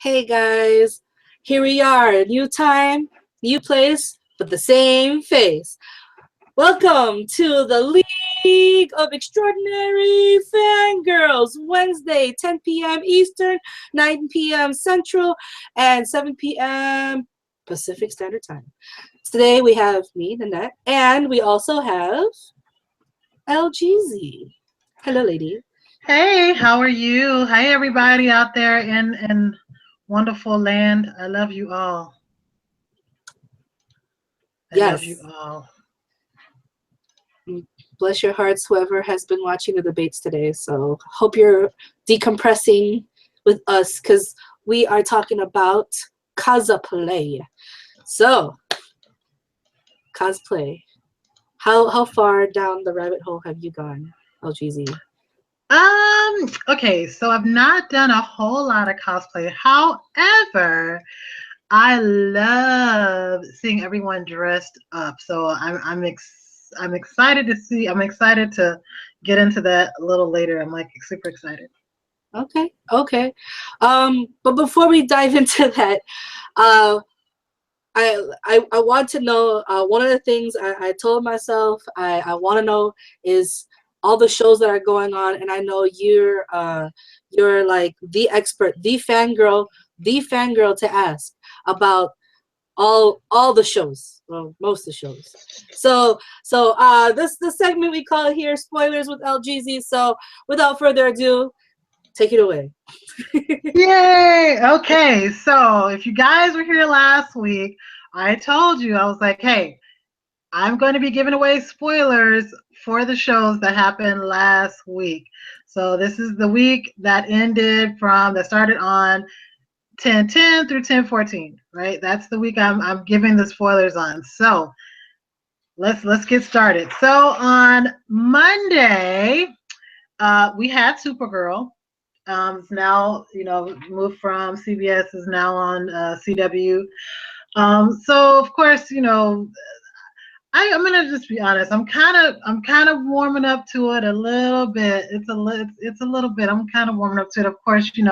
Hey guys, here we are, new time, new place, but the same face. Welcome to the League of Extraordinary Fangirls, Wednesday, 10 p.m. Eastern, 9 p.m. Central, and 7 p.m. Pacific Standard Time. Today we have me, Nanette, and we also have LGZ. Hello, lady. Hey, how are you? Hi, everybody out there in wonderful land. I love you all. I love you Yes. all. Bless your hearts, whoever has been watching the debates today. So hope you're decompressing with us because we are talking about cosplay. So, cosplay. How far down the rabbit hole have you gone, LGZ? Okay, so I've not done a whole lot of cosplay. However, I love seeing everyone dressed up. So I'm excited to see. I'm excited to get into that a little later. I'm like super excited. Okay. But before we dive into that, uh, I want to know, one of the things I told myself I want to know is all the shows that are going on, and I know you're like the expert, the fangirl to ask about all the shows, well, most of the shows. So this the segment we call here spoilers with LGZ. So without further ado, take it away. Yay! Okay, so if you guys were here last week, I told you, I was like, hey, I'm going to be giving away spoilers for the shows that happened last week. So this is the week that started on 10/10 through 10/14, right? That's the week I'm giving the spoilers on. So let's get started. So on Monday, we had Supergirl. It's now, moved from CBS, is now on CW. So of course, I'm gonna just be honest. I'm kind of warming up to it a little bit. It's a little bit. I'm kind of warming up to it. Of course, they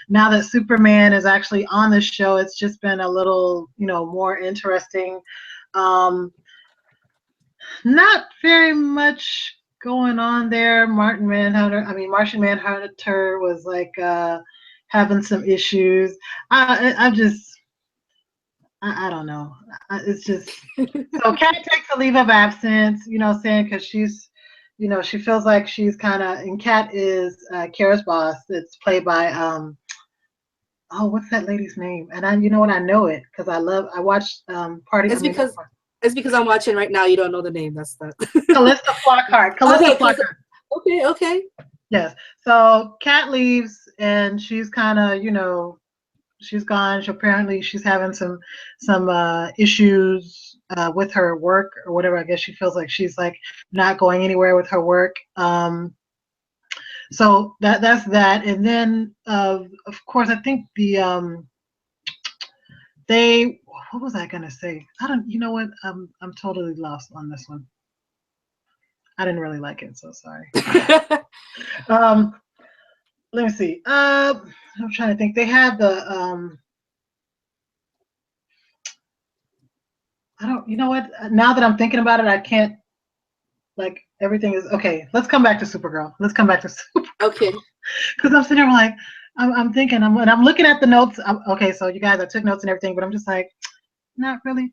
now that Superman is actually on the show, it's just been a little, more interesting. Um, Not very much going on there. Martian Manhunter was like having some issues. I don't know. It's just so Kat takes a leave of absence, saying because she feels like she's kind of, and Kat is Kara's boss. It's played by oh, what's that lady's name? And you know what, I know it because I watched Party. It's because it's because I'm watching right now. You don't know the name. That's that. Callista Flockhart. Okay, okay. Yes. So Kat leaves, and she's kind of, she's gone. She's having some issues with her work or whatever. I guess she feels like she's like not going anywhere with her work. So that's that. And then of course I think they what was I gonna say? I don't. You know what? I'm totally lost on this one. I didn't really like it, so sorry. um, Let me see. I'm trying to think. They had the I don't. You know what? Now that I'm thinking about it, I can't. Like everything is okay. Let's come back to Supergirl. Let's come back to Supergirl. Okay. Because I'm sitting here like I'm thinking. I'm looking at the notes. Okay, so you guys, I took notes and everything, but I'm just like not really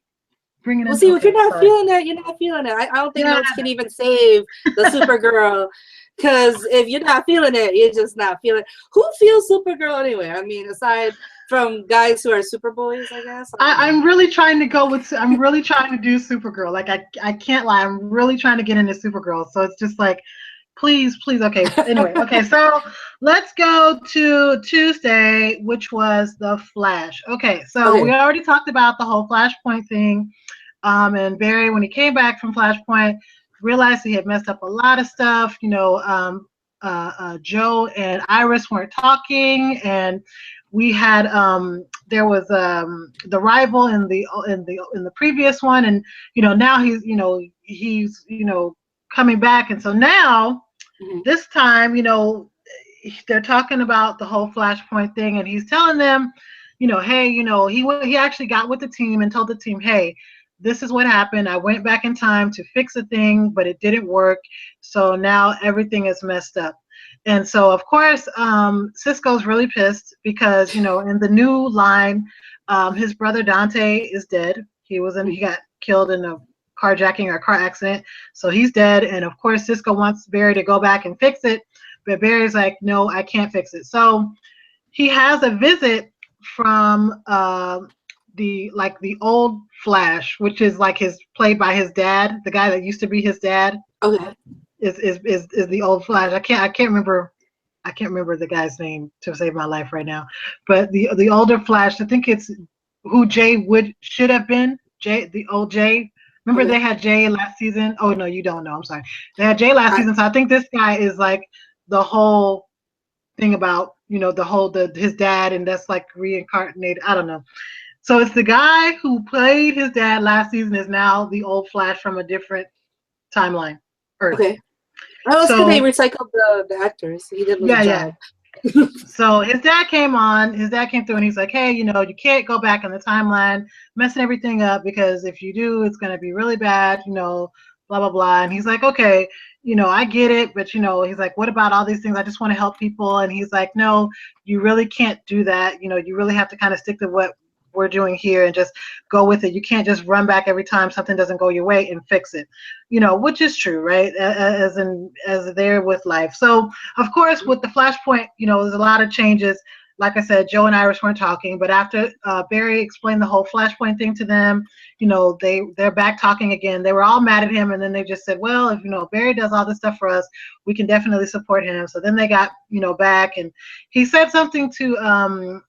bringing in. Well, see, if Okay, you're not sorry. feeling it, you're not feeling it. I don't think notes can even save the Supergirl, because if you're not feeling it, you're just not feeling it. Who feels Supergirl anyway? I mean, aside from guys who are super boys, I guess. I'm really trying to go with. I'm really trying to do Supergirl. Like I can't lie. I'm really trying to get into Supergirl. So it's just like, please. Okay. Anyway. Okay. So let's go to Tuesday, which was the Flash. Okay. So we already talked about the whole Flashpoint thing. And Barry, when he came back from Flashpoint, realized he had messed up a lot of stuff. Joe and Iris weren't talking, and we had there was the rival in the previous one, and now he's coming back, and so now this time they're talking about the whole Flashpoint thing, and he's telling them, hey, he actually got with the team and told the team, hey, this is what happened. I went back in time to fix a thing, but it didn't work. So now everything is messed up. And so, of course, Cisco's really pissed because, in the new line, his brother Dante is dead. He got killed in a carjacking or car accident. So he's dead. And of course, Cisco wants Barry to go back and fix it. But Barry's like, no, I can't fix it. So he has a visit from the old Flash, which is like played by his dad, the guy that used to be his dad. Okay. Is the old Flash. I can't remember the guy's name to save my life right now. But the older Flash, I think it's who Jay should have been. The old Jay. Remember they had Jay last season? Oh no, you don't know. I'm sorry. They had Jay last season, so I think this guy is like the whole thing about his dad, and that's like reincarnated. I don't know. So it's the guy who played his dad last season is now the old Flash from a different timeline, Earth. Okay. Oh, it's because they recycled the actors. He did a good job. So his dad came through and he's like, hey, you can't go back in the timeline, messing everything up, because if you do, it's going to be really bad, blah, blah, blah. And he's like, okay, I get it. But, he's like, what about all these things? I just want to help people. And he's like, no, you really can't do that. You really have to kind of stick to what we're doing here and just go with it. You can't just run back every time something doesn't go your way and fix it, which is true, right? As there with life. So of course with the Flashpoint, there's a lot of changes. Like I said, Joe and Iris weren't talking, but after Barry explained the whole Flashpoint thing to them, they're back talking again. They were all mad at him, and then they just said, well, if Barry does all this stuff for us, we can definitely support him. So then they got back, and he said something to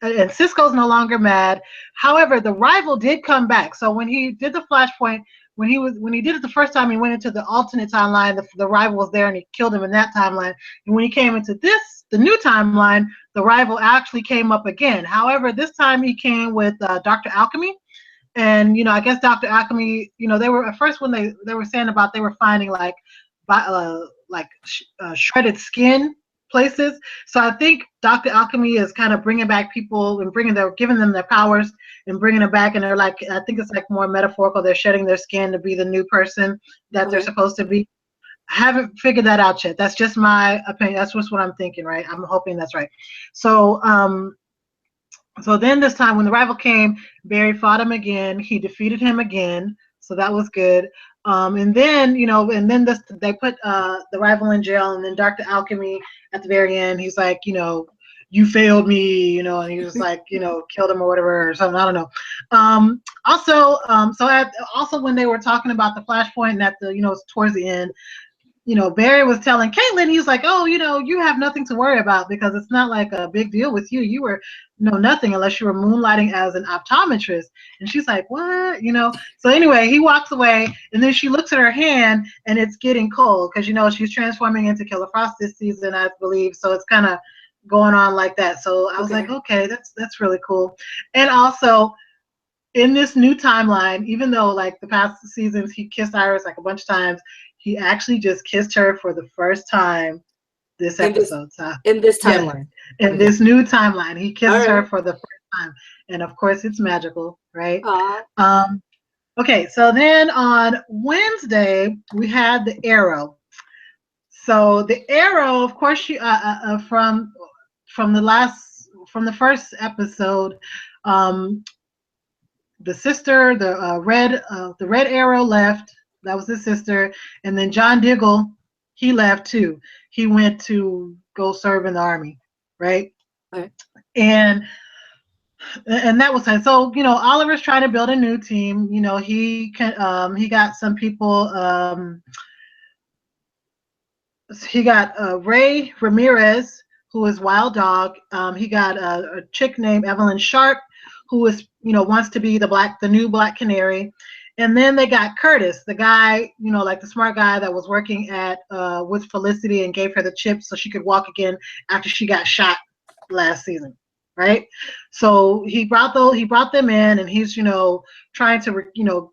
and Cisco's no longer mad. However, the rival did come back. So when he did the Flashpoint, when he did it the first time, he went into the alternate timeline. The rival was there, and he killed him in that timeline. And when he came into the new timeline, the rival actually came up again. However, this time he came with Dr. Alchemy. And I guess Dr. Alchemy, they were at first when they were saying about they were finding like shredded skin places. So I think Dr. Alchemy is kind of bringing back people and giving them their powers and bringing them back. And they're like, I think it's like more metaphorical. They're shedding their skin to be the new person that they're supposed to be. I haven't figured that out yet. That's just my opinion. That's just what I'm thinking, right? I'm hoping that's right. So, so then this time when the rival came, Barry fought him again. He defeated him again. So that was good. And then, they put the rival in jail, and then Dr. Alchemy at the very end, he's like, you failed me, and he was like, killed him or whatever or something. I don't know. Also when they were talking about the Flashpoint and at the, towards the end, Barry was telling Caitlin, he's like, oh, you have nothing to worry about because it's not like a big deal with you. You were nothing unless you were moonlighting as an optometrist. And she's like, what? So anyway, he walks away, and then she looks at her hand, and it's getting cold because, she's transforming into Killer Frost this season, I believe. So it's kind of going on like that. So I was like, okay, that's really cool. And also, in this new timeline, even though like the past seasons he kissed Iris like a bunch of times, he actually just kissed her for the first time this episode. In this timeline. Yes, in this new timeline. He kisses her for the first time. And of course it's magical, right? Okay, so then on Wednesday we had the Arrow. So the Arrow, of course, she from the first episode, the sister, the Red Arrow left. That was his sister. And then John Diggle, he left too. He went to go serve in the army, right? Okay. And that was it. So, Oliver's trying to build a new team. He got some people. He got Ray Ramirez, who is Wild Dog. He got a chick named Evelyn Sharp, who is, wants to be the new Black Canary. And then they got Curtis, the guy, like the smart guy that was working with Felicity and gave her the chip so she could walk again after she got shot last season. right? So he brought them in, and he's trying to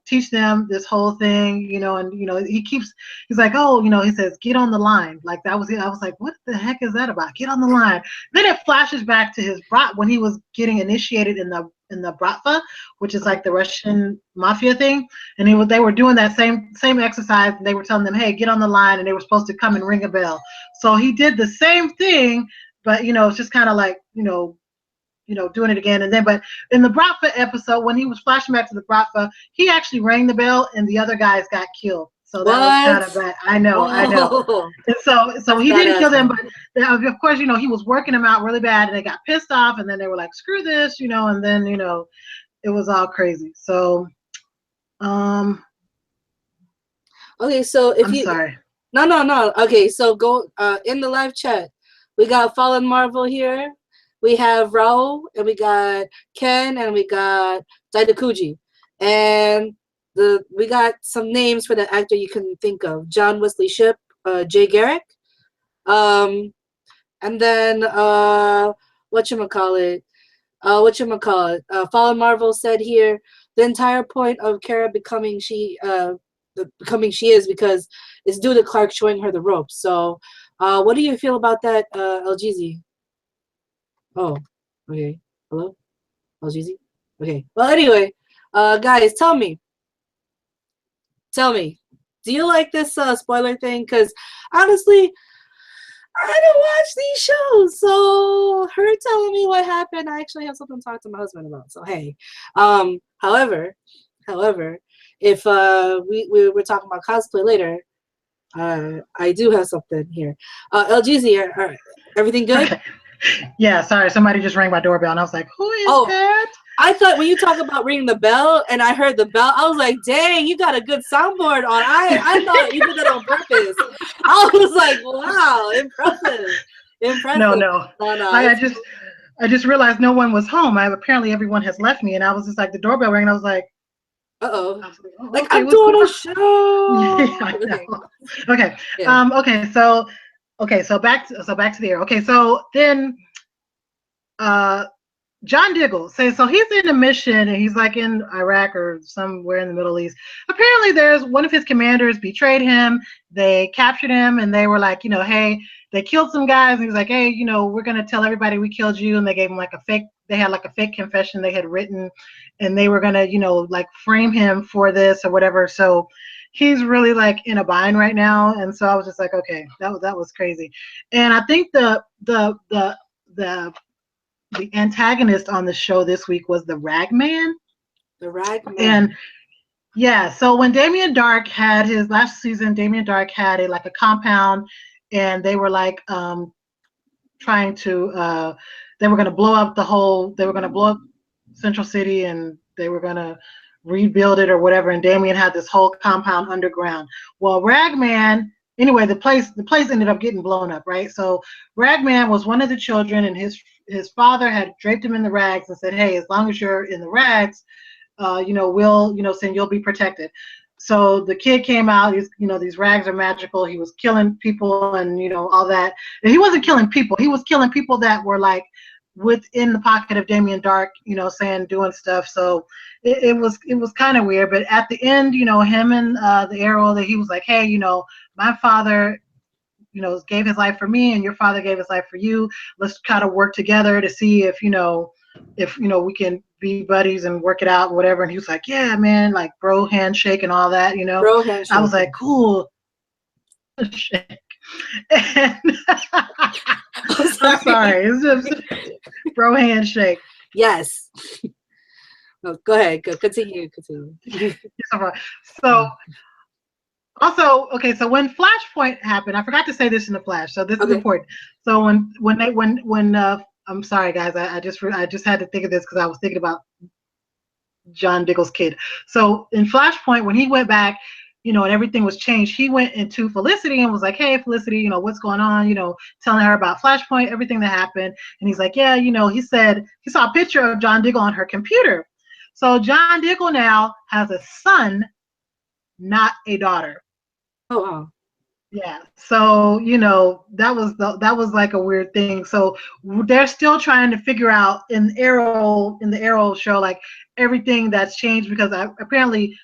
teach them this whole thing, and he's like, oh, he says, get on the line, like that was it. I was like, what the heck is that about? Get on the line. Then it flashes back to his brat when he was getting initiated in the bratva, which is like the Russian mafia thing, and they were doing that same exercise, and they were telling them, hey, get on the line, and they were supposed to come and ring a bell. So he did the same thing, but it's just kind of like doing it again. And then, but in the Bratva episode, when he was flashing back to the Bratva, he actually rang the bell, and the other guys got killed. So that was kind of bad. I know. And so he didn't kill them, but of course, he was working them out really bad, and they got pissed off, and then they were like, "Screw this," and then it was all crazy. So, okay, so if I'm you sorry. No. Okay, so go in the live chat. We got Fallen Marvel here. We have Raul, and we got Ken, and we got Daidakuji. And we got some names for the actor you can think of. John Wesley Shipp, Jay Garrick. And then whatchamacallit? Fallen Marvel said here, the entire point of Kara becoming she is because it's due to Clark showing her the ropes. So what do you feel about that, LGZ? Oh, okay. Hello? LGZ? Okay. Well, anyway, guys, tell me. Do you like this spoiler thing? Because honestly, I don't watch these shows, so her telling me what happened, I actually have something to talk to my husband about. So hey, however, if we're talking about cosplay later, I do have something here. LGZ, everything good? Okay. Yeah, sorry, somebody just rang my doorbell, and I was like, who is that? I thought when you talk about ringing the bell and I heard the bell, I was like, dang, you got a good soundboard on. I thought you did that on purpose. I was like, wow, impressive. No. I just realized no one was home. Apparently everyone has left me, and I was just like, the doorbell rang, and I was like, like, I'm doing a show. Okay. Yeah. So back to the air. Okay, so then John Diggle says, so he's in a mission, and he's like in Iraq or somewhere in the Middle East. Apparently there's one of his commanders betrayed him. They captured him, and they were like, hey, they killed some guys, and he was like, hey, we're going to tell everybody we killed you. And they gave him they had like a fake confession they had written, and they were going to, like frame him for this or whatever. So he's really like in a bind right now. And so I was just like, okay, that was crazy. And I think the antagonist on the show this week was the Ragman. The Ragman. And yeah, so when Damien Dark had his last season, Damien Dark had a compound, and they were like trying to they were going to blow up Central City, and they were going to rebuild it or whatever, and Damien had this whole compound underground. Well, Ragman, anyway, the place ended up getting blown up, right? So Ragman was one of the children, and his father had draped him in the rags and said, hey, as long as you're in the rags, we'll saying you'll be protected. So the kid came out, these rags are magical. He was killing people and, all that. And he wasn't killing people. He was killing people that were like within the pocket of Damien Dark, saying, doing stuff. So it was kind of weird. But at the end, him and the Arrow, that he was like, hey, my father, gave his life for me, and your father gave his life for you. Let's kind of work together to see if we can be buddies and work it out, whatever. And he was like, yeah, man, like bro handshake and all that, Bro handshake. I was like, cool. And I'm sorry. It's just bro handshake. Yes. No, go ahead. Continue. So also, okay, so when Flashpoint happened, I forgot to say this in the Flash, so this is important. So when I'm sorry, guys, I just had to think of this because I was thinking about John Diggle's kid. So in Flashpoint, when he went back, and everything was changed, he went into Felicity and was like, hey, Felicity, what's going on? Telling her about Flashpoint, everything that happened. And he's like, yeah, he said he saw a picture of John Diggle on her computer. So John Diggle now has a son, not a daughter. Oh, wow. Yeah. So, that was like a weird thing. So they're still trying to figure out in the Arrow show, like everything that's changed because apparently,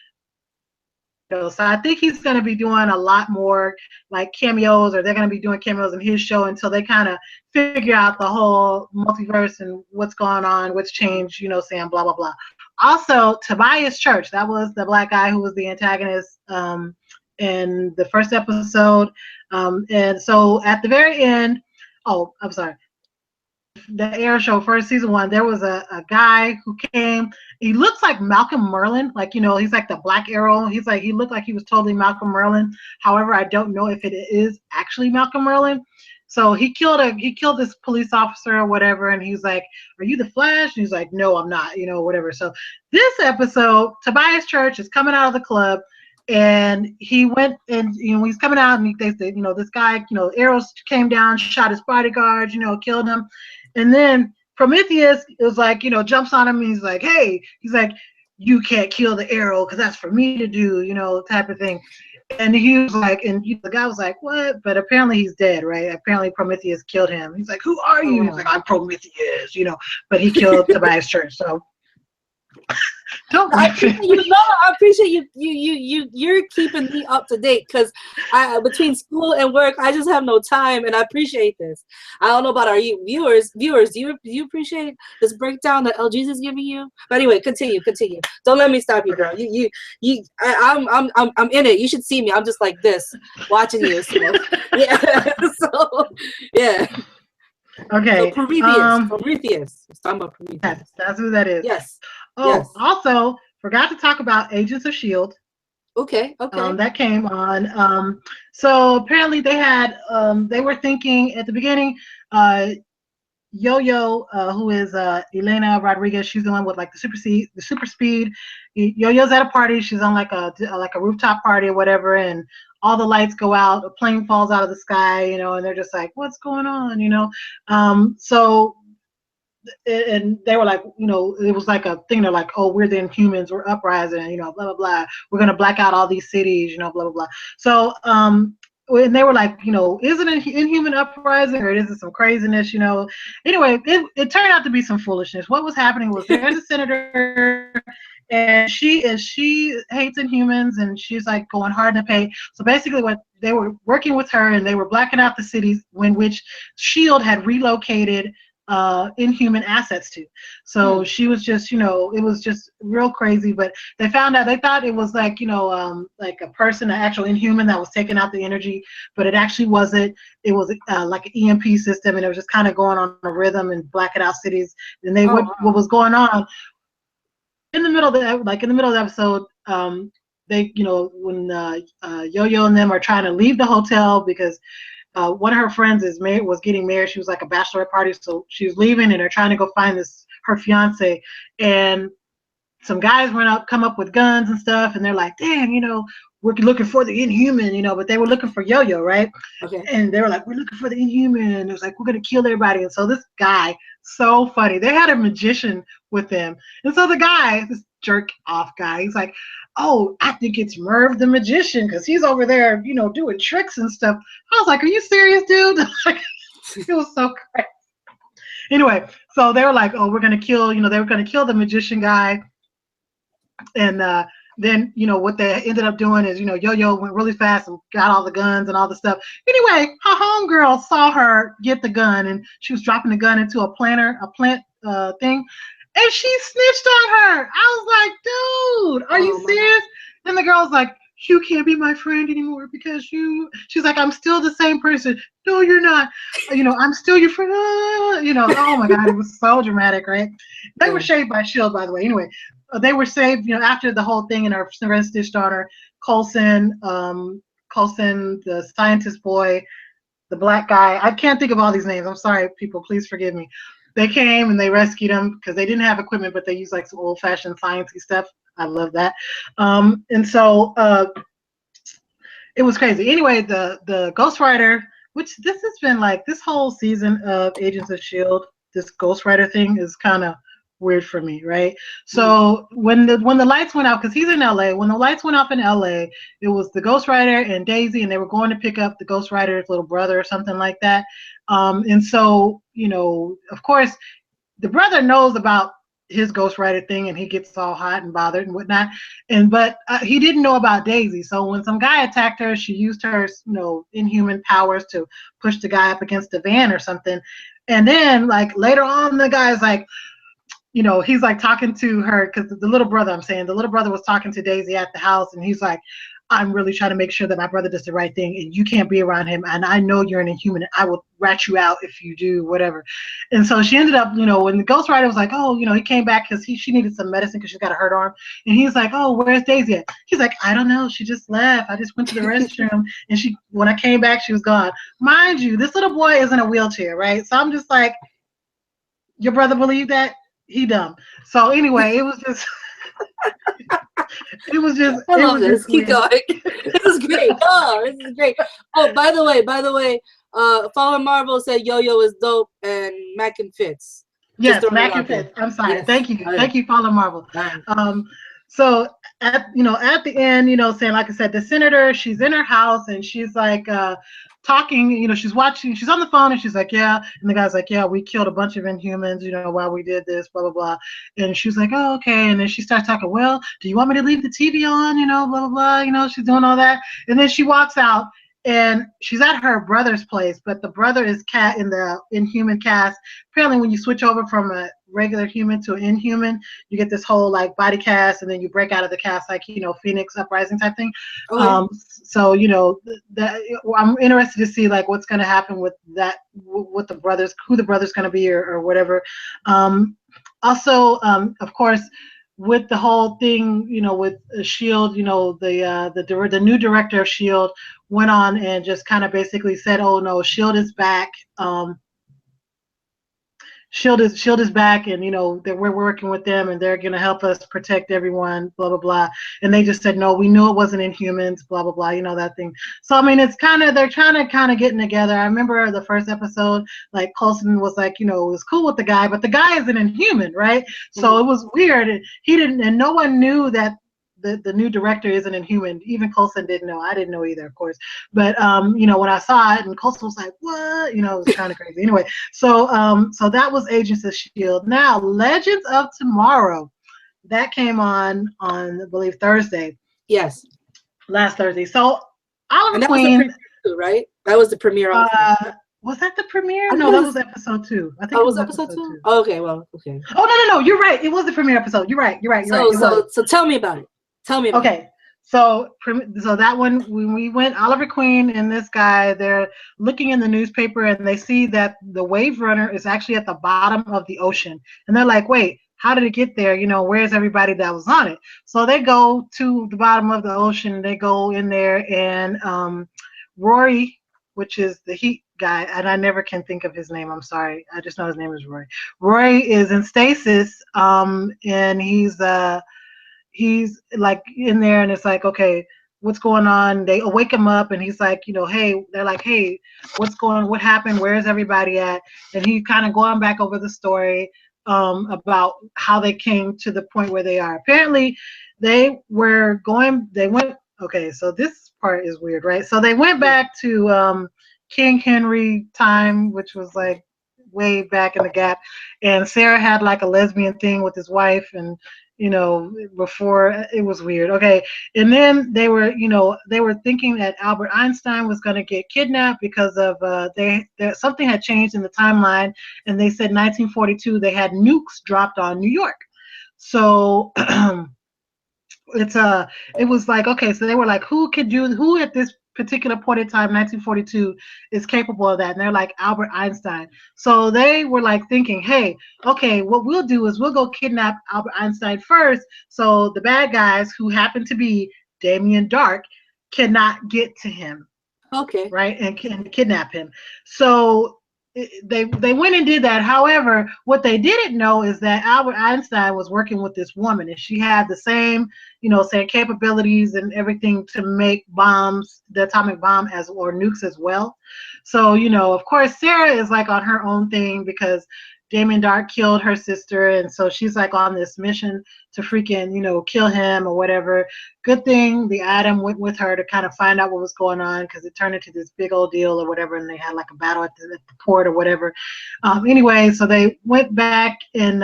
so I think he's going to be doing a lot more like cameos, or they're going to be doing cameos in his show until they kind of figure out the whole multiverse and what's going on, what's changed, saying blah, blah, blah. Also, Tobias Church, that was the black guy who was the antagonist in the first episode. And so at the very end, oh, I'm sorry, the air show first season one, there was a guy who came. He looks like Malcolm Merlin, like he's like the Black Arrow. He looked like he was totally Malcolm Merlin. However, I don't know if it is actually Malcolm Merlin. So he killed this police officer or whatever, and he's like, "Are you the Flash?" And he's like, "No, I'm not." Whatever. So this episode, Tobias Church is coming out of the club, and he went, and he's coming out, and they said, this guy, arrows came down, shot his bodyguard, killed him. And then Prometheus is like, jumps on him, and he's like, "Hey," he's like, "You can't kill the arrow because that's for me to do," type of thing. And he was like, and the guy was like, "What?" But apparently he's dead, right? Apparently Prometheus killed him. He's like, "Who are you?" He's like, "I'm Prometheus," but he killed Tobias Church. So don't I appreciate you. No, I appreciate you're keeping me up to date, because between school and work, I just have no time, and I appreciate this. I don't know about our viewers. Do you appreciate this breakdown that LG's is giving you? But anyway, continue. Don't let me stop you, girl. I'm in it. You should see me. I'm just like this, watching you. So yeah. So yeah. Okay. So Prometheus. Let's talk about Prometheus. Yes, that's who that is. Yes. Oh, yes. Also forgot to talk about Agents of S.H.I.E.L.D. Okay. That came on. So apparently they were thinking at the beginning, Yo-Yo, who is Elena Rodriguez, she's the one with like the super speed. Yo-Yo's at a party. She's on like a rooftop party or whatever, and all the lights go out. A plane falls out of the sky, and they're just like, "What's going on?" So and they were like, it was like a thing. They're like, "Oh, we're the Inhumans. We're uprising. Blah blah blah. We're gonna black out all these cities. Blah blah blah." So when they were like, is it an Inhuman uprising or is it some craziness? Anyway, it turned out to be some foolishness. What was happening was there's a senator, and she hates Inhumans, and she's like going hard in the paint. So basically, what they were working with her, and they were blacking out the cities in which Shield had relocated Inhuman assets to. So she was just, it was just real crazy. But they found out, they thought it was like, like a person, an actual Inhuman that was taking out the energy, but it actually wasn't. It was like an EMP system, and it was just kind of going on a rhythm and blacking out cities. And what was going on in the middle of the episode, they, when Yo-Yo and them are trying to leave the hotel because one of her friends was getting married. She was like a bachelorette party, so she was leaving, and they're trying to go find her fiance. And some guys come up with guns and stuff, and they're like, "Damn, we're looking for the Inhuman," but they were looking for Yo-Yo, right? Okay. And they were like, "We're looking for the Inhuman." It was like, "We're gonna kill everybody." And so this guy, so funny, they had a magician with them, and so the guy, this jerk off guy, he's like, "Oh, I think it's Merv the magician because he's over there, doing tricks and stuff." I was like, "Are you serious, dude?" It was so crazy. Anyway, so they were like, "Oh, we're gonna kill," they were gonna kill the magician guy. And then, what they ended up doing is, Yo-Yo went really fast and got all the guns and all the stuff. Anyway, her homegirl saw her get the gun, and she was dropping the gun into a plant thing, and she snitched on her. I was like, "Dude, are you serious?" And the girl's like, "You can't be my friend anymore because she's like, "I'm still the same person." "No, you're not. I'm still your friend." Oh my God, it was so dramatic, right? They were saved by S.H.I.E.L.D., by the way. Anyway, they were saved, after the whole thing, and our stitched daughter, Coulson, the scientist boy, the black guy. I can't think of all these names. I'm sorry, people. Please forgive me. They came and they rescued him because they didn't have equipment, but they used like some old-fashioned sciencey stuff. I love that. And so it was crazy. Anyway, the Ghost Rider, which this has been like this whole season of Agents of S.H.I.E.L.D., this Ghost Rider thing is kind of weird for me, right? So when the lights went out, because he's in LA, when the lights went off in LA, it was the Ghost Rider and Daisy, and they were going to pick up the Ghost Rider's little brother or something like that. And so, you know, of course, the brother knows about his Ghost Rider thing, and he gets all hot and bothered and whatnot. And but he didn't know about Daisy. So when some guy attacked her, she used her, you know, inhuman powers to push the guy up against the van or something. And then like later on, the guy's like, you know, he's like talking to her because the little brother, I'm saying, the little brother was talking to Daisy at the house, and he's like, I'm really trying to make sure that my brother does the right thing, and you can't be around him. And I know you're an inhuman, and I will rat you out if you do, whatever. And so she ended up, you know, when the Ghost Rider was like, oh, you know, he came back because she needed some medicine because she's got a hurt arm. And he's like, oh, where's Daisy at? He's like, I don't know. She just left. I just went to the restroom, and when I came back, she was gone. Mind you, this little boy is in a wheelchair, right? So I'm just like, your brother believed that? He dumb. So anyway, it was just. I love this. Weird. Keep going. This is great. Oh, this is great. Oh, by the way, Fallen Marvel said Yo-Yo is dope and Mac and Fitz. Yes, Mac and Fitz. I'm sorry. Yes. Thank you. Thank you, Fallen Marvel. Right. So at the end, you know, saying, like I said, the senator, she's in her house and she's like talking, you know, she's on the phone and she's like, yeah. And the guy's like, yeah, we killed a bunch of Inhumans, you know, while we did this, blah, blah, blah. And she's like, oh, okay. And then she starts talking, well, do you want me to leave the TV on, you know, blah, blah, blah. You know, she's doing all that. And then she walks out and she's at her brother's place, but the brother is in the Inhuman cast. Apparently when you switch over from a regular human to an Inhuman, you get this whole like body cast, and then you break out of the cast like, you know, Phoenix Uprising type thing. Okay. So, you know, I'm interested to see like what's going to happen with that, with the brothers, who the brother's going to be or whatever. Also, of course, with the whole thing, you know, with Shield, you know, the new director of Shield went on and just kind of basically said, "Oh no, Shield is back. Shield is back, and you know that we're working with them, and they're gonna help us protect everyone." Blah blah blah. And they just said, "No, we knew it wasn't Inhumans." Blah blah blah. You know that thing. So I mean, it's they're trying to getting together. I remember the first episode, like Coulson was like, you know, it was cool with the guy, but the guy is an Inhuman, right? So it was weird. He didn't, and no one knew that the new director isn't Inhuman. Even Coulson didn't know. I didn't know either, of course. But you know, when I saw it, and Coulson was like, "What?" You know, it was kind of crazy. Anyway, so that was Agents of Shield. Now, Legends of Tomorrow, that came on I believe Thursday. Yes. Last Thursday. So Oliver Queen, was too, right? That was the premiere. Was that the premiere? No, that was episode 2. I think it was episode 2. Oh, okay, well, okay. Oh no, you're right. It was the premiere episode. You're right. So tell me about it. Okay. So that one, when we went, Oliver Queen and this guy, they're looking in the newspaper and they see that the Wave Runner is actually at the bottom of the ocean. And they're like, wait, how did it get there? You know, where's everybody that was on it? So they go to the bottom of the ocean. They go in there, and Rory, which is the Heat guy, and I never can think of his name. I'm sorry. I just know his name is Rory. Rory is in stasis, and he's like in there, and it's like, okay, what's going on? They wake him up, and he's like, you know, hey, they're like, hey, what happened? Where's everybody at? And he's kind of going back over the story about how they came to the point where they are. Apparently, okay, so this part is weird, right? So they went back to King Henry time, which was like way back in the gap, and Sarah had like a lesbian thing with his wife, and you know, before it was weird. Okay. And then they were thinking that Albert Einstein was going to get kidnapped because of something had changed in the timeline, and they said 1942 they had nukes dropped on New York. So it was like, okay, so they were like, who at this particular point in time, 1942, is capable of that? And they're like, Albert Einstein. So they were like thinking, hey, okay, what we'll do is we'll go kidnap Albert Einstein first, so the bad guys, who happen to be Damien Dark, cannot get to him. Okay. Right? And can kidnap him. So they went and did that. However, what they didn't know is that Albert Einstein was working with this woman, and she had the same, same capabilities and everything to make bombs, the atomic bomb or nukes as well. So, of course, Sarah is like on her own thing because, Damien Dark killed her sister, and so she's like on this mission to freaking, kill him or whatever. Good thing the Atom went with her to kind of find out what was going on, because it turned into this big old deal or whatever, and they had like a battle at the port or whatever. Anyway, so they went back and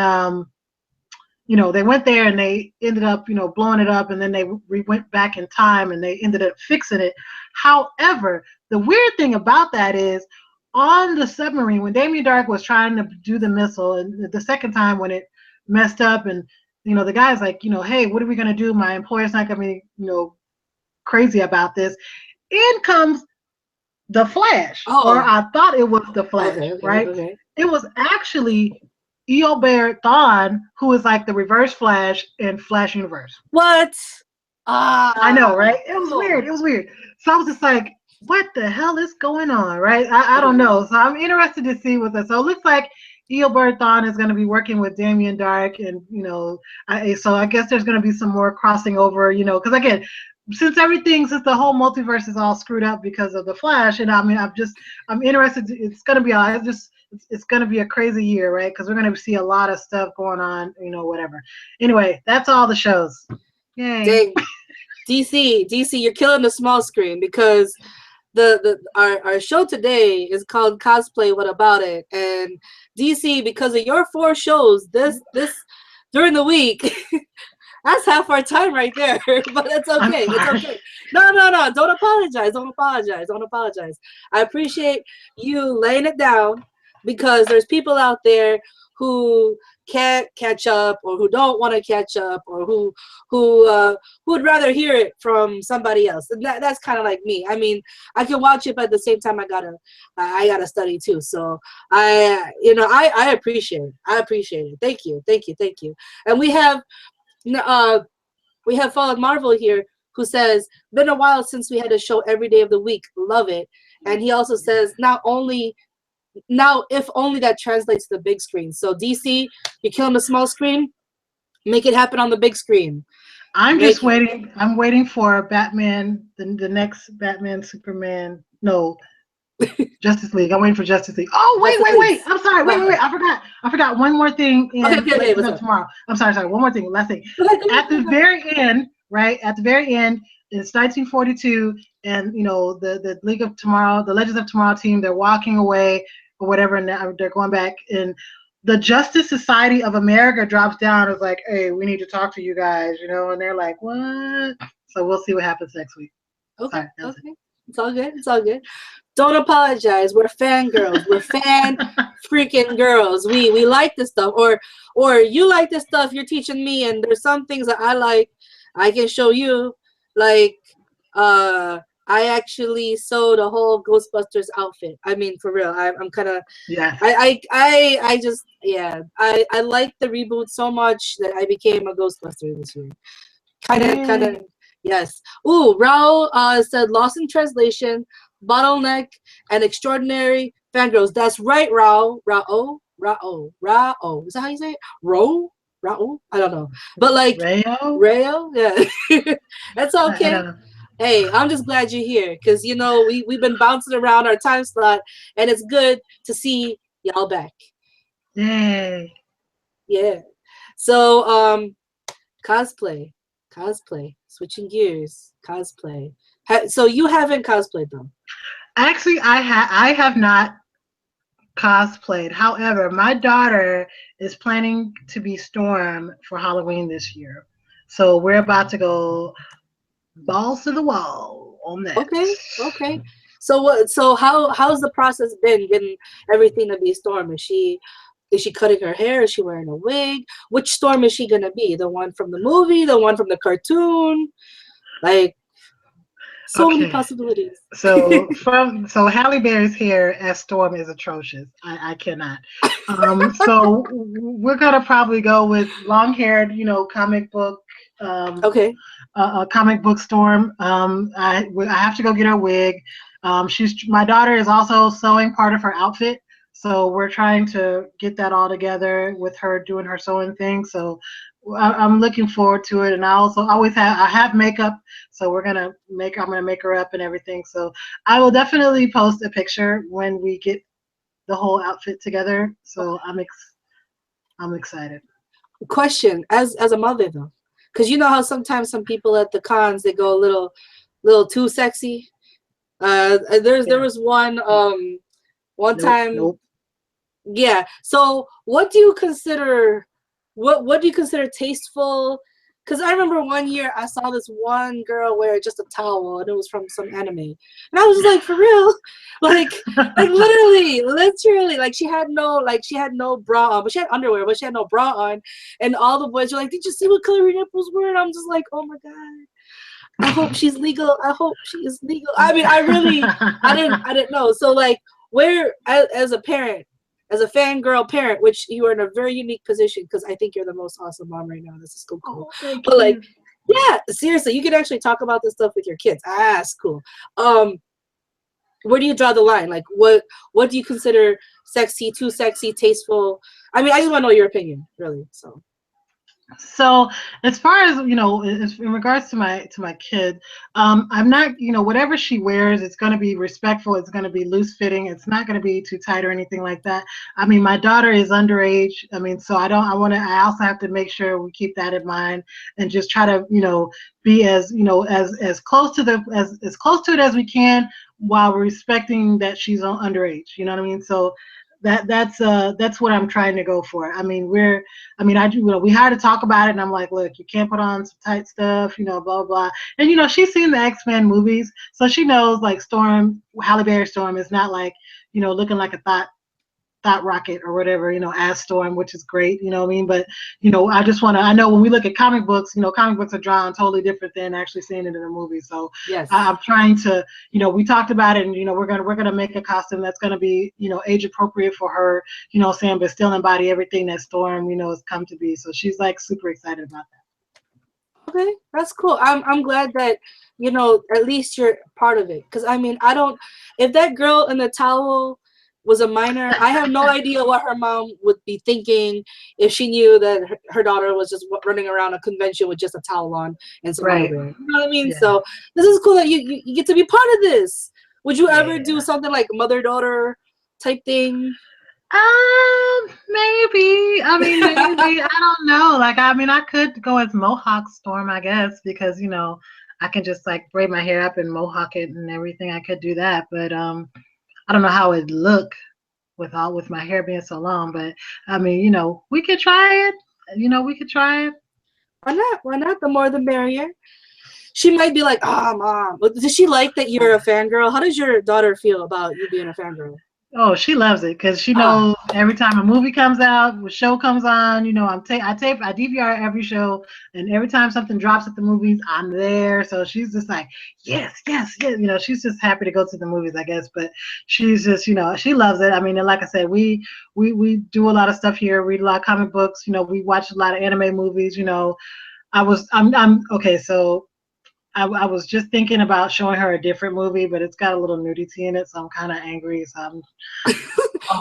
they went there and they ended up, blowing it up, and then they went back in time and they ended up fixing it. However, the weird thing about that is, on the submarine, when Damien Dark was trying to do the missile, and the second time when it messed up, and the guy's like, hey, what are we gonna do? My employer's not gonna be, crazy about this. In comes the Flash, or I thought it was the Flash, right? Okay. It was actually Eobard Thawne, who is like the Reverse Flash in Flash Universe. What? I know, right? It was weird. It was weird. So I was just like, what the hell is going on, right? I don't know. So I'm interested to see what that. So it looks like Eobard Thawne is going to be working with Damien Dark, and so I guess there's going to be some more crossing over, because again, since the whole multiverse is all screwed up because of the Flash, and I mean, I'm interested. It's going to be it's going to be a crazy year, right? Because we're going to see a lot of stuff going on, whatever. Anyway, that's all the shows. Yay. Dang. DC, you're killing the small screen, because our show today is called Cosplay, What About It? And DC, because of your 4 shows this during the week, that's half our time right there. But it's okay. It's okay. No. Don't apologize. I appreciate you laying it down, because there's people out there who can't catch up, or who don't want to catch up, or who would rather hear it from somebody else. And that's kind of like me. I mean, I can watch it, but at the same time, I gotta study too. So I appreciate it. Thank you. And we have Fallen Marvel here, who says, been a while since we had a show every day of the week. Love it. And he also says, now, if only that translates to the big screen. So DC, you're killing the small screen. Make it happen on the big screen. I'm just waiting. I'm waiting for Batman, the next Batman, Superman. No, Justice League. I'm waiting for Justice League. Oh, wait. I'm sorry. Wait. I forgot one more thing tomorrow. I'm sorry. One more thing. Last thing. At the very end, right? At the very end, it's 1942, and the League of Tomorrow, the Legends of Tomorrow team, they're walking away or whatever, and they're going back, and the Justice Society of America drops down. It's like, hey, we need to talk to you guys, and they're like, what? So we'll see what happens next week. Okay. It's all good. Don't apologize. We're fangirls. We're fan freaking girls. We like this stuff, or you like this stuff. You're teaching me, and there's some things that I like. I can show you. Like, I actually sewed a whole Ghostbusters outfit. I mean, for real. I'm kind of, yeah. I just, yeah. I like the reboot so much that I became a Ghostbuster this year. Kind of, yes. Ooh, Raul said, lost in translation, bottleneck, and extraordinary fangirls. That's right, Raul. Is that how you say it? Raul? I don't know. But like, Rayo? Yeah. That's okay. Hey, I'm just glad you're here, because we've been bouncing around our time slot, and it's good to see y'all back. Yay. Yeah. So cosplay, switching gears, cosplay. So you haven't cosplayed though? Actually, I have not cosplayed. However, my daughter is planning to be Storm for Halloween this year, so we're about to go balls to the wall on that. Okay. So how's the process been getting everything to be Storm? Is she cutting her hair? Is she wearing a wig? Which Storm is she gonna be? The one from the movie? The one from the cartoon? Like, so many possibilities. So Halle Berry's hair as Storm is atrocious. I cannot. So we're gonna probably go with long-haired, comic book. Comic book Storm. I have to go get her wig. My daughter is also sewing part of her outfit, so we're trying to get that all together with her doing her sewing thing. So I'm looking forward to it, and I have makeup, so I'm gonna make her up and everything. So I will definitely post a picture when we get the whole outfit together. So I'm I'm excited. Question, as a mother though, because you know how sometimes some people at the cons they go a little too sexy. There was one time. Nope. Yeah. So what do you consider what do you consider tasteful? Because I remember one year I saw this one girl wear just a towel and it was from some anime. And I was just like, for real? Like literally, like she had no bra on, but she had underwear, but she had no bra on. And all the boys were like, did you see what color her nipples were? And I'm just like, oh my God. I hope she's legal. I hope she is legal. I mean, I didn't know. So like where as a parent, as a fangirl parent, which you are in a very unique position because I think you're the most awesome mom right now. This is so cool. Oh, thank But like, you. yeah, seriously, you can actually talk about this stuff with your kids. Ah, that's cool. Where do you draw the line? Like, what do you consider sexy, too sexy, tasteful? I mean, I just want to know your opinion, really. So. So as far as in regards to my kid, I'm not, whatever she wears, it's going to be respectful. It's going to be loose fitting. It's not going to be too tight or anything like that. I mean, my daughter is underage. I mean, so I also have to make sure we keep that in mind and just try to, be as, as close to as close to it as we can while respecting that she's underage. You know what I mean? So that's what I'm trying to go for. I mean, we had to talk about it, and I'm like, look, you can't put on some tight stuff, blah blah. And she's seen the X-Men movies, so she knows like Halle Berry Storm is not like looking like a thought rocket or whatever, as Storm, which is great, you know what I mean? But, I know when we look at comic books, comic books are drawn totally different than actually seeing it in a movie. So Yes. I'm trying to, we talked about it and, we're going to make a costume that's going to be, age appropriate for her, saying, but still embody everything that Storm, has come to be. So she's like super excited about that. Okay, that's cool. I'm glad that at least you're part of it. Because I mean, if that girl in the towel was a minor, I have no idea what her mom would be thinking if she knew that her daughter was just running around a convention with just a towel on and some underwear. You know what I mean? Yeah. So this is cool that you get to be part of this. Would you ever do something like mother-daughter type thing? Maybe. I mean, maybe. I don't know. Like, I mean, I could go as Mohawk Storm, I guess, because I can just like braid my hair up and mohawk it and everything. I could do that, but I don't know how it'd look with my hair being so long, but I mean, we could try it. We could try it. Why not? Why not? The more the merrier. She might be like, "Oh, mom." But does she like that you're a fangirl? How does your daughter feel about you being a fangirl? Oh, she loves it because she knows every time a movie comes out, a show comes on, I DVR every show, and every time something drops at the movies, I'm there. So she's just like, yes, yes, yes. She's just happy to go to the movies, I guess. But she's just, she loves it. I mean, and like I said, we do a lot of stuff here, read a lot of comic books. We watch a lot of anime movies. I'm okay. So I was just thinking about showing her a different movie, but it's got a little nudity in it, so I'm kind of angry. So I'm.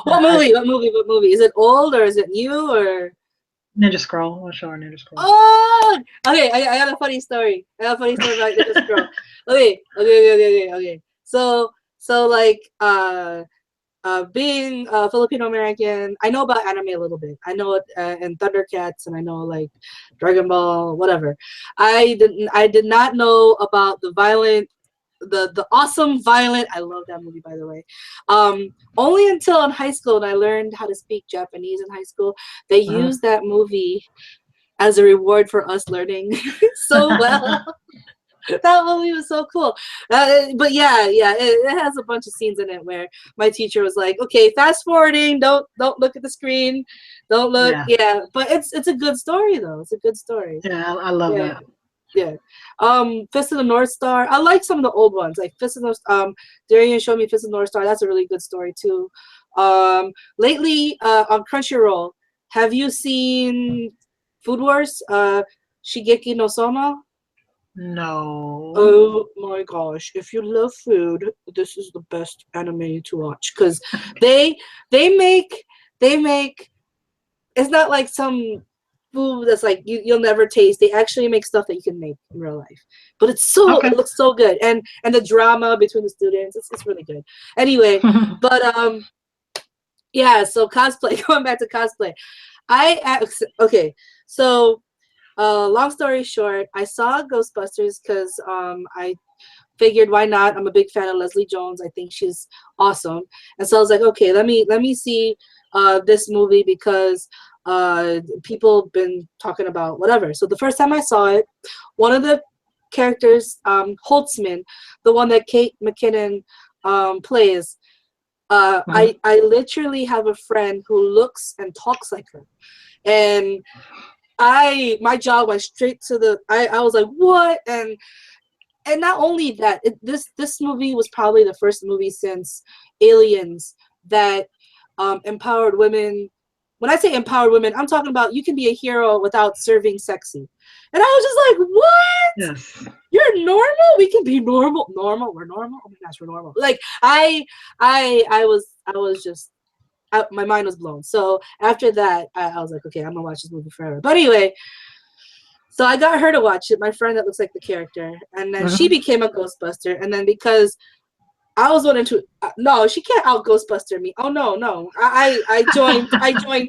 What movie? What movie? What movie? Is it old or is it new or? Ninja Scroll. I'll show her Ninja Scroll. Oh, okay. I got a funny story. I got a funny story about Ninja Scroll. Okay. So like being Filipino American, I know about anime a little bit. I know it and Thundercats, and I know like Dragon Ball, whatever. I did not know about the awesome violent. I love that movie, by the way. Only until in high school, and I learned how to speak Japanese in high school. They used that movie as a reward for us learning so well. That movie was so cool. But yeah, it has a bunch of scenes in it where my teacher was like, "Okay, fast forwarding. Don't look at the screen. Don't look." Yeah, but it's a good story though. It's a good story. Yeah, I love that. Yeah. Fist of the North Star. I like some of the old ones, like Fist of the Darian showed me Fist of the North Star. That's a really good story too. Lately on Crunchyroll, have you seen Food Wars? Shigeki no Soma? No. Oh my gosh! If you love food, this is the best anime to watch because they make. It's not like some food that's like you'll never taste. They actually make stuff that you can make in real life, but it looks so good, and the drama between the students, it's really good. Anyway, but yeah, so cosplay. Going back to cosplay, Okay, so long story short, I saw Ghostbusters because I figured why not? I'm a big fan of Leslie Jones. I think she's awesome, and so I was like, okay, let me see this movie because people been talking about whatever. So the first time I saw it, one of the characters, Holtzman, the one that Kate McKinnon plays. I literally have a friend who looks and talks like her, and my jaw went straight to the. I was like, what? And not only that, this movie was probably the first movie since Aliens that empowered women. When I say empowered women, I'm talking about you can be a hero without serving sexy. And I was just like, what? Yes. You're normal? We can be normal. Normal? We're normal? Oh my gosh, we're normal. Like I was just my mind was blown. So after that, I was like, okay, I'm gonna watch this movie forever. But anyway, so I got her to watch it, my friend that looks like the character, and then she became a Ghostbuster. And then because I was wanting to, no, she can't out Ghostbuster me. Oh no, I joined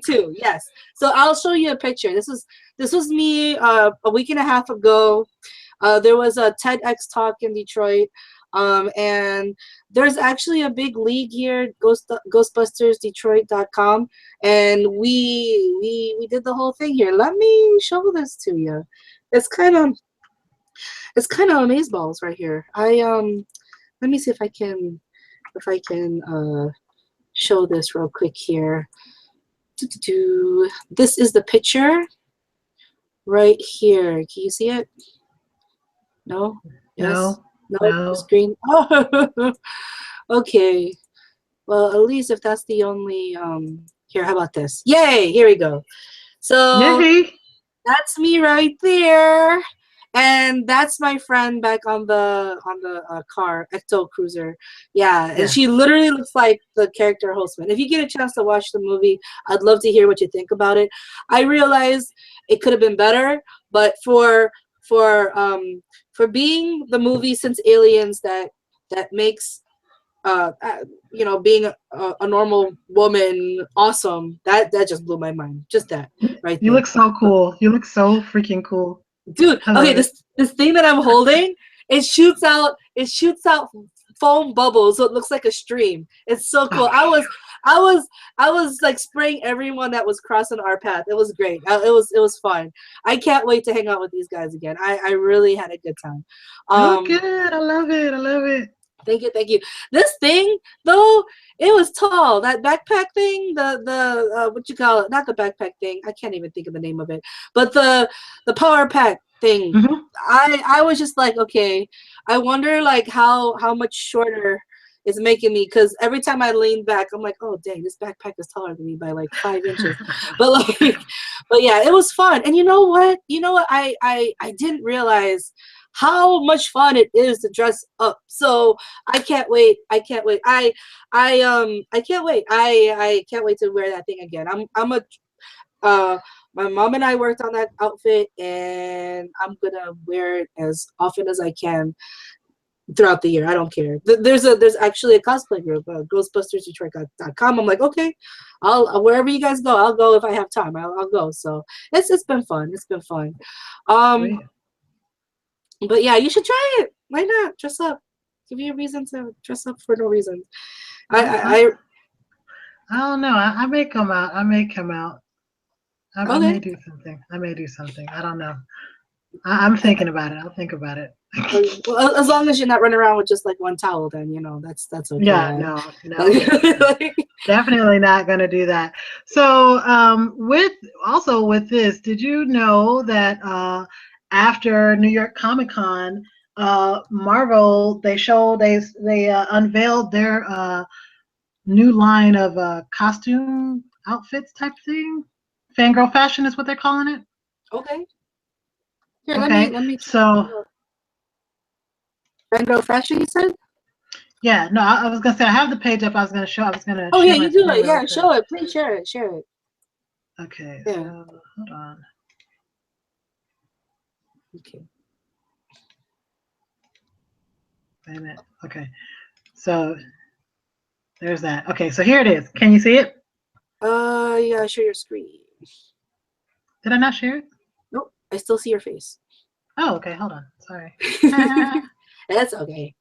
too. Yes. So I'll show you a picture. This was me a week and a half ago. There was a TEDx talk in Detroit, and there's actually a big league here, GhostbustersDetroit.com, and we did the whole thing here. Let me show this to you. It's kind of amazeballs right here. Let me see if I can show this real quick here. This is the picture right here. Can you see it? No? Yes? No? Screen? Oh, okay. Well, at least if that's the only, here, how about this? Yay! Here we go. So, Yay! That's me right there. And that's my friend back on the car, Ecto Cruiser. Yeah, and she literally looks like the character Holtzman. If you get a chance to watch the movie, I'd love to hear what you think about it. I realize it could have been better, but for being the movie since Aliens that makes being a normal woman awesome, that just blew my mind. Just that right You there. look so cool. You look so freaking cool. Dude, okay, this thing that I'm holding, it shoots out foam bubbles, so it looks like a stream. It's so cool. I was like spraying everyone that was crossing our path. It was great. It was fun. I can't wait to hang out with these guys again. I really had a good time. Oh, good. I love it. I love it. Thank you. This thing though, it was tall. That backpack thing, the what you call it? Not the backpack thing. I can't even think of the name of it. But the power pack thing. I was just like, okay. I wonder like how much shorter it's making me, because every time I lean back, I'm like, oh dang, this backpack is taller than me by like 5 inches. But yeah, it was fun. And you know what? I didn't realize how much fun it is to dress up. So I can't wait. I can't wait. I can't wait. I can't wait to wear that thing again. My mom and I worked on that outfit, and I'm gonna wear it as often as I can throughout the year. I don't care. There's actually a cosplay group, GhostbustersDetroit.com. I'm like, okay, I'll wherever you guys go, I'll go if I have time. I'll go. So it's been fun. It's been fun. But yeah, you should try it. Why not? Dress up. Give you a reason to dress up for no reason. I don't know. I may come out. I may come out. I may do something. I don't know. I'm thinking about it. I'll think about it. Well, as long as you're not running around with just like one towel, then that's okay. Yeah, no. Definitely not gonna do that. So with this, did you know that after New York Comic Con, Marvel they unveiled their new line of costume outfits type thing. Fangirl fashion is what they're calling it. Okay. Here, okay. Let me. So. Fangirl fashion, you said? Yeah. No, I was gonna say I have the page up. I was gonna show. Oh yeah, you do it. Yeah, show it. Please share it. Okay. Yeah. So hold on. Okay. Wait a minute. Okay. So there's that. Okay. So here it is. Can you see it? Yeah. Share your screen. Did I not share it? Nope, I still see your face. Oh, okay. Hold on. Sorry. That's okay.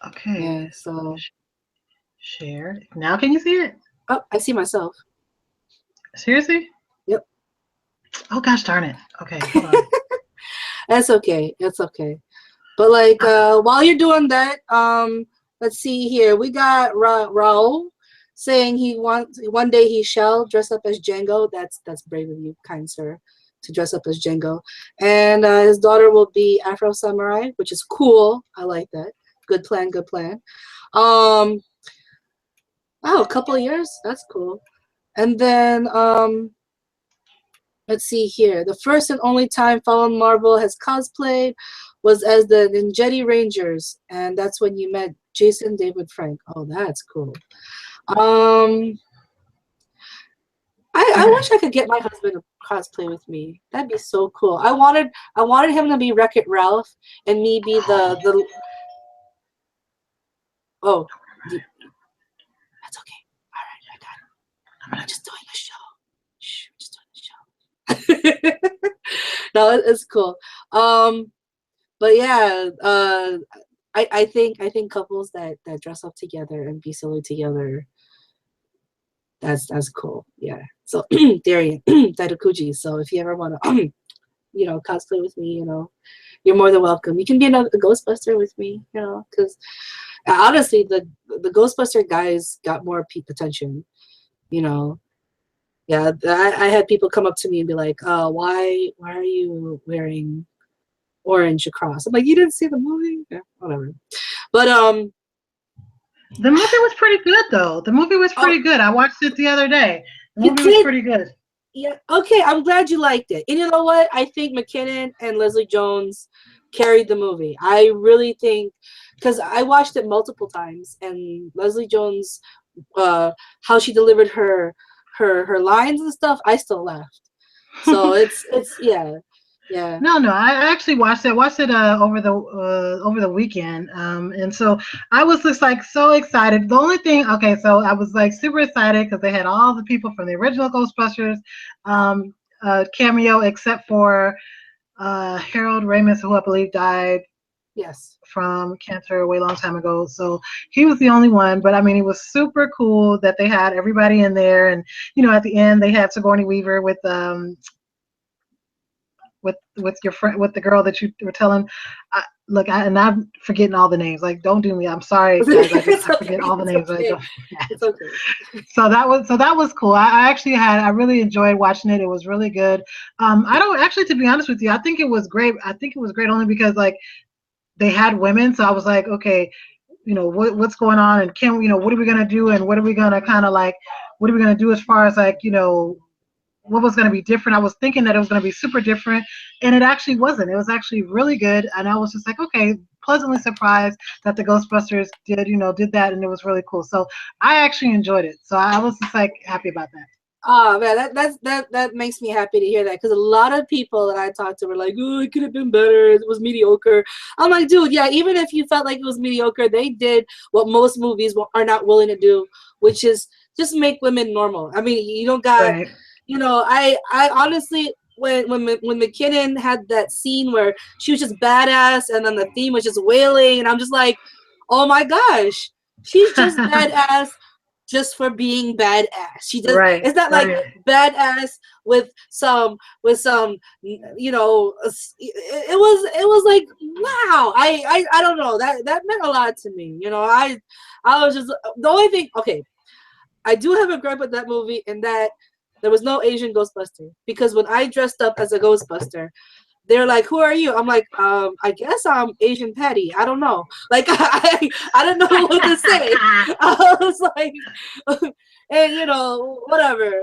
Okay. Yeah, so. Share. Now can you see it? Oh, I see myself. Seriously? Yep. Oh gosh darn it. Okay, hold on. That's okay. That's okay. But like while you're doing that, let's see here. We got Raul saying he wants one day he shall dress up as Django. That's brave of you, kind sir, to dress up as Django. And his daughter will be Afro Samurai, which is cool. I like that. Good plan. Good plan. Oh, a couple of years. That's cool. And then let's see here. The first and only time Fallen Marvel has cosplayed was as the Ninjetti Rangers, and that's when you met Jason David Frank. Oh, that's cool. I wish I could get my husband to cosplay with me. That'd be so cool. I wanted him to be Wreck-It Ralph and me be the oh that's okay. All right, I got it. I'm just doing a show. Shh, I'm just doing a show. No, it's cool. But yeah, I think couples that dress up together and be silly together, that's cool. Yeah. So Darian, Daidakuji. So if you ever want to cosplay with me, you're more than welcome. You can be a Ghostbuster with me, because honestly, the Ghostbuster guys got more attention, Yeah, I had people come up to me and be like, why are you wearing orange across? I'm like, you didn't see the movie? Yeah, whatever. But the movie was pretty good though. The movie was pretty good. I watched it the other day. The movie was pretty good. Yeah, okay, I'm glad you liked it. And you know what? I think McKinnon and Leslie Jones carried the movie. I really think, because I watched it multiple times, and Leslie Jones, how she delivered her lines and stuff, I still laughed. So it's yeah. No, I actually watched it. Watched it over the weekend, and so I was just like so excited. The only thing, okay, so I was like super excited because they had all the people from the original Ghostbusters cameo, except for Harold Ramis, who I believe died. Yes. From cancer a way long time ago. So he was the only one, but I mean, it was super cool that they had everybody in there, and at the end they had Sigourney Weaver with your friend, with the girl that you were telling. Look, and I'm forgetting all the names. Like, don't do me. I'm sorry, guys. I forget all the names. Okay. It's okay. So that was cool. I really enjoyed watching it. It was really good. I don't actually, to be honest with you, I think it was great. I think it was great only because like they had women. So I was like, okay, what's going on, and what are we gonna do, and what are we gonna kind of like, what are we gonna do as far as like what was going to be different. I was thinking that it was going to be super different, and it actually wasn't. It was actually really good, and I was just like, okay, pleasantly surprised that the Ghostbusters did that, and it was really cool. So I actually enjoyed it. So I was just like happy about that. Oh man, that makes me happy to hear that, because a lot of people that I talked to were like, "Oh, it could have been better. It was mediocre." I'm like, dude, yeah. Even if you felt like it was mediocre, they did what most movies are not willing to do, which is just make women normal. I mean, you don't got. Right. I honestly, when McKinnon had that scene where she was just badass and then the theme was just wailing, and I'm just like, oh my gosh, she's just badass just for being badass. She does. Right, It's not like badass with some it was like, wow. I don't know, that meant a lot to me. I was just, the only thing, okay, I do have a gripe with that movie, in that there was no Asian Ghostbuster, because when I dressed up as a Ghostbuster, they're like, "Who are you?" I'm like, I guess I'm Asian Patty. I don't know. Like, I don't know what to say. I was like, and whatever.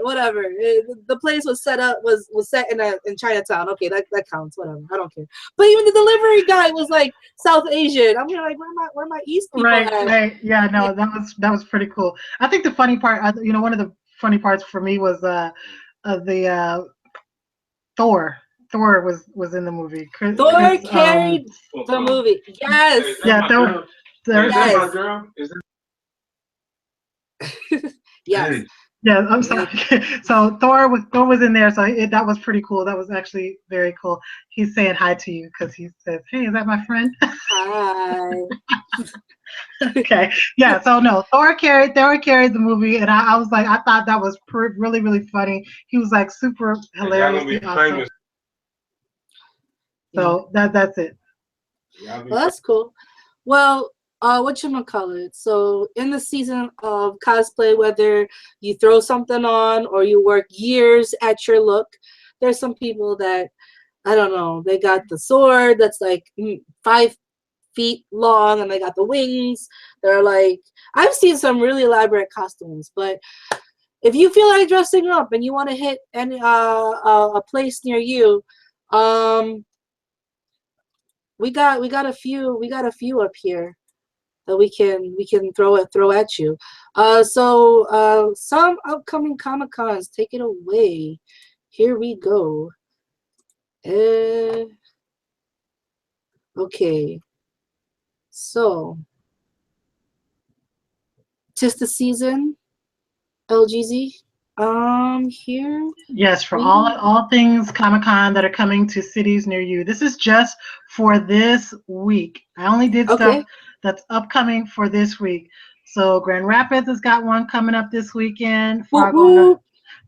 The place was set up was set in Chinatown. Okay, that counts. Whatever. I don't care. But even the delivery guy was like South Asian. I'm like, where my East people at? Right. Yeah. No, that was pretty cool. I think the funny part, one of the funny parts for me was the Thor. Thor was in the movie. Thor carried the movie. Yes. Yeah. Thor. Yes. Yes. Yeah, I'm Yeah. sorry. So Thor was in there, so that was pretty cool. That was actually very cool. He's saying hi to you because he says, "Hey, is that my friend?" Hi. Okay, yeah. So no, Thor carried the movie, and I was like, I thought that was really really funny. He was like super hilariously awesome. Yeah. So that's it. Well, that's cool. Well, whatchamacallit? So in the season of cosplay, whether you throw something on or you work years at your look, there's some people that I don't know, they got the sword that's like 5 feet long and they got the wings. They're like I've seen some really elaborate costumes, but if you feel like dressing up and you want to hit any a place near you, um we got a few up here that we can throw at you. Some upcoming Comic Cons. Take it away. Here we go. Uh, okay. So, 'tis the season. LGZ. Here Yes, for all we. all things Comic Con that are coming to cities near you. This is just for this week. I only did stuff Okay. that's upcoming for this week. So Grand Rapids has got one coming up this weekend. Whoop whoop.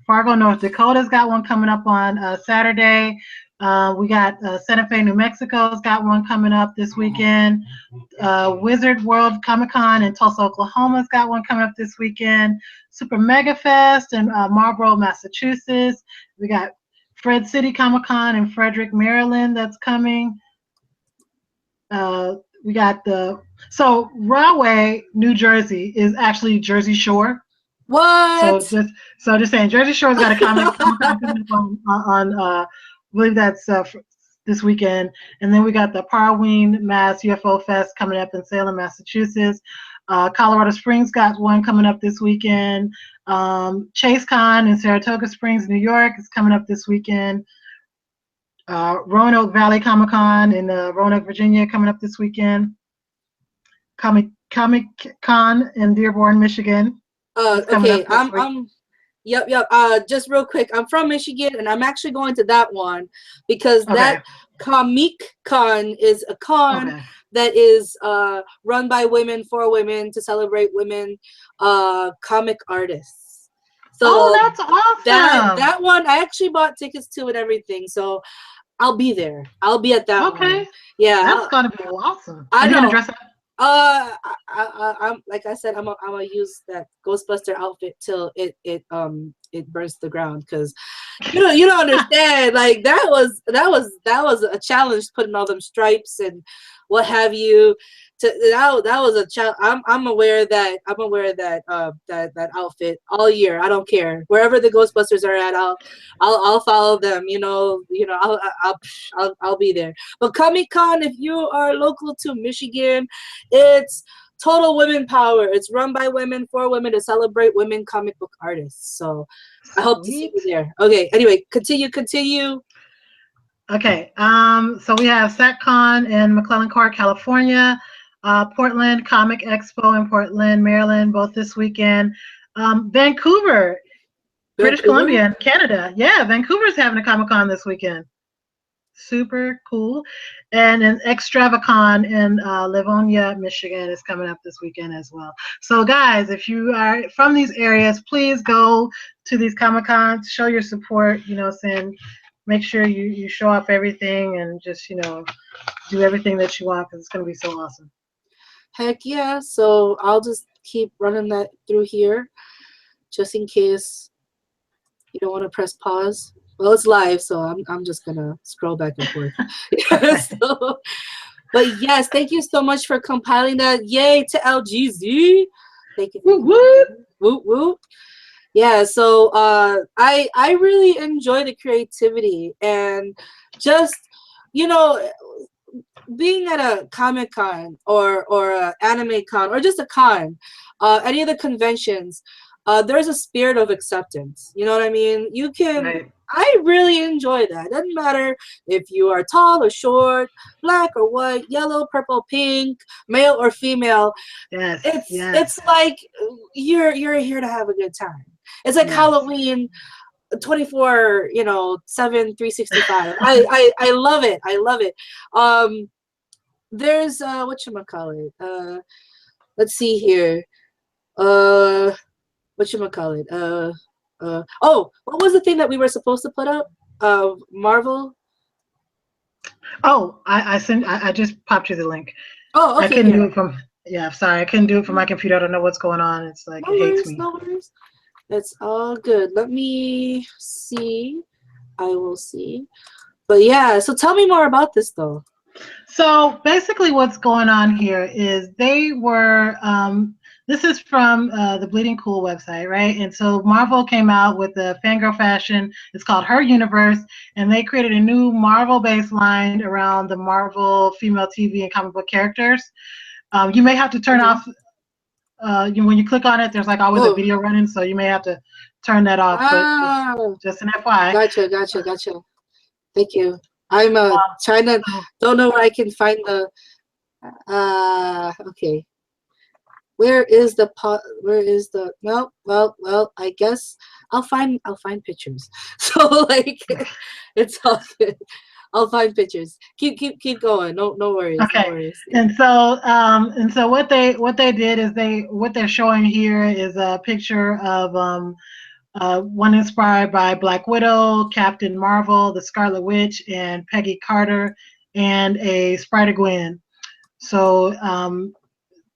Fargo, North Dakota's got one coming up on Saturday. We got Santa Fe, New Mexico's got one coming up this weekend. Wizard World Comic Con in Tulsa, Oklahoma's got one coming up this weekend. Super Mega Fest in Marlborough, Massachusetts. We got Fred City Comic Con in Frederick, Maryland that's coming. We got Rahway, New Jersey is actually Jersey Shore. So What? just saying, Jersey Shore's got a Comic Con coming up on I believe that's this weekend, and then we got the Parween Mass UFO Fest coming up in Salem, Massachusetts. Colorado Springs got one coming up this weekend. Chase Con in Saratoga Springs, New York is coming up this weekend. Roanoke Valley Comic Con in Roanoke, Virginia, coming up this weekend. Comic Con in Dearborn, Michigan is coming Okay. up this week. Yep. Just real quick, I'm from Michigan, and I'm actually going to that one because Okay. that Comic Con is a con Okay. that is run by women for women to celebrate women comic artists. Oh, So that's that awesome. that one, I actually bought tickets to and everything. So I'll be there. I'll be at that one. Okay. That's Yeah, gonna be awesome. I Are you gonna know. dress up? I'm like I said, I'm gonna use that Ghostbuster outfit till it burns the ground because you don't understand. Like that was a challenge putting all them stripes and what have you. That was a challenge. I'm aware that that outfit all year. I don't care wherever the Ghostbusters are at. I'll follow them. I'll be there. But Comic Con, if you are local to Michigan, it's total women power. It's run by women for women to celebrate women comic book artists. So I hope to see Sweet. you there. Okay. Anyway, continue. Okay. So we have SatCon in McClellan Court, California. Portland Comic Expo in Portland, Maryland, both this weekend. Vancouver, British Vancouver. Columbia, and Canada. Yeah, Vancouver's having a Comic Con this weekend. Super cool. And an Extravacon in Livonia, Michigan is coming up this weekend as well. So, guys, if you are from these areas, please go to these Comic Cons, show your support, saying make sure you show off everything and just, do everything that you want because it's going to be so awesome. Heck yeah. So I'll just keep running that through here just in case you don't want to press pause. Well, it's live, so I'm just gonna scroll back and forth. Okay. So, but yes, thank you so much for compiling that. Yay to LGZ. Thank you. Woo woo. Whoop whoop. Yeah, so I really enjoy the creativity and just you know being at a Comic Con or a anime con or just a con, any of the conventions, there's a spirit of acceptance. You know what I mean? You can. Right. I really enjoy that. It doesn't matter if you are tall or short, black or white, yellow, purple, pink, male or female. Yes. It's Yes. like you're here to have a good time. It's like Yes. Halloween 24, 7, 365. I love it. I love it. There's whatchamacallit? Let's see here. Whatchamacallit? Oh, what was the thing that we were supposed to put up? Marvel. Oh, I just popped you the link. Oh, I okay, couldn't do here. it from, yeah, I'm sorry. I couldn't do it from my computer. I don't know what's going on. It's like, No it hates worries, me. no worries. It's all good. Let me see. I will see. But yeah, so tell me more about this though. So basically, what's going on here is they were. This is from the Bleeding Cool website, right? And so Marvel came out with a fangirl fashion. It's called Her Universe, and they created a new Marvel-based line around the Marvel female TV and comic book characters. You may have to turn off. When you click on it, there's like always a Oh, video running, so you may have to turn that off. But ah, just an FYI. gotcha. Thank you. I'm trying to, So don't know where I can find the, okay. Where is the pot? Where is the, no, well, I guess I'll find pictures. So like, it's all good. I'll find pictures. Keep going. No worries, no okay, worries. and so what they did is what they're showing here is a picture of one inspired by Black Widow, Captain Marvel, the Scarlet Witch, and Peggy Carter, and a Spider-Gwen. So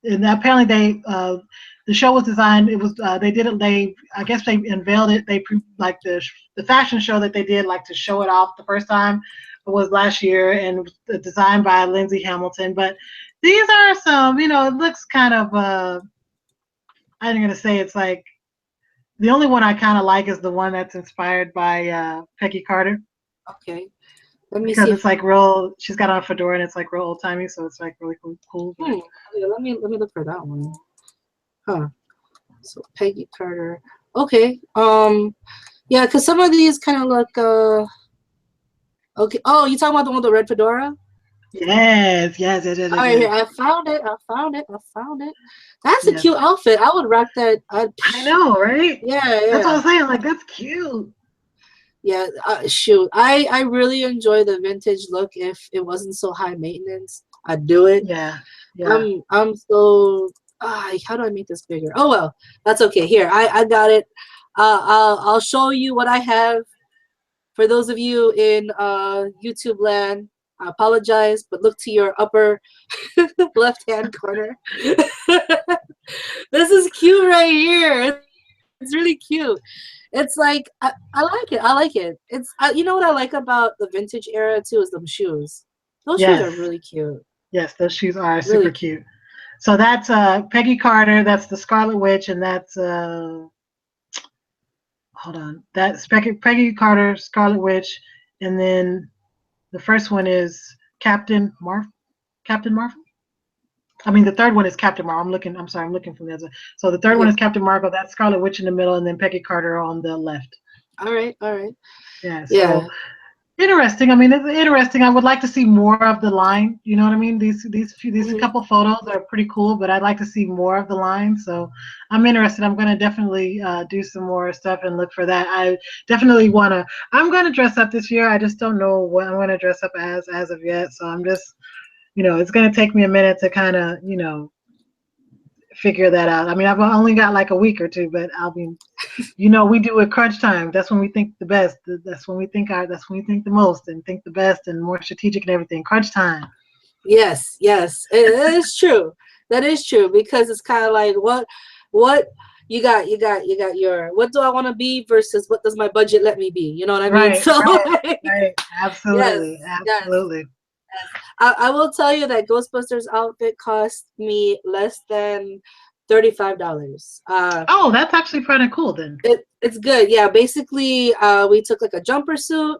and apparently the show was designed. It was they did it. I guess they unveiled it. Like the fashion show that they did like to show it off the first time was last year, and it was designed by Lindsay Hamilton. But these are some, it looks kind of I'm gonna say it's like the only one I kind of like is the one that's inspired by Peggy Carter Okay. Let me because see it's if, like real. She's got on a fedora and it's like real old timey, so it's like really cool. But yeah, let me look for that one. Huh. So Peggy Carter. Okay. Yeah, because some of these kind of look okay. Oh, you talking about the one with the red fedora? All right, here. yes. I found it. That's a Yes. cute outfit. I would rock that. I know, right? That's what Yeah. I'm saying. Like, that's cute. Yeah, shoot. I really enjoy the vintage look. If it wasn't so high maintenance, I'd do it. Yeah. Yeah. I'm so how do I make this bigger? Oh well, that's okay. Here, I got it. I'll show you what I have. For those of you in YouTube land, I apologize, but look to your upper left hand corner. This is cute right here. It's really cute. It's like I like it. I like it. It's you know what I like about the vintage era too is them shoes. Those shoes are Yes. really cute. Yes. Those shoes are super Really cute. So that's Peggy Carter. That's the Scarlet Witch, and that's hold on. That's Peggy Carter, Scarlet Witch, and then the first one is Captain Marvel. Captain Marvel. I mean, the third one is Captain Marvel. I'm sorry. I'm looking from the other. So the third one okay. is Captain Marvel. That's Scarlet Witch in the middle, and then Peggy Carter on the left. All right. All right. Yeah. So Yeah. interesting. I mean, it's interesting. I would like to see more of the line. You know what I mean? These Hmm. couple photos are pretty cool, but I'd like to see more of the line. So I'm interested. I'm going to definitely do some more stuff and look for that. I definitely want to. I'm going to dress up this year. I just don't know what I'm going to dress up as of yet. So I'm just, it's going to take me a minute to kind of, figure that out. I mean, I've only got like a week or two, but I'll be, we do it crunch time. That's when we think the best. That's when we think the most and think the best and more strategic and everything. Crunch time. Yes. Yes. It is true. That is true because it's kind of like what you got. You got your what do I want to be versus what does my budget let me be. You know what I mean? Right, So right, like, right. yes. Absolutely, Yes. absolutely. Yes. I will tell you that Ghostbusters outfit cost me less than $35. Oh, that's actually pretty cool then. It's good. Yeah, basically, we took like a jumper suit,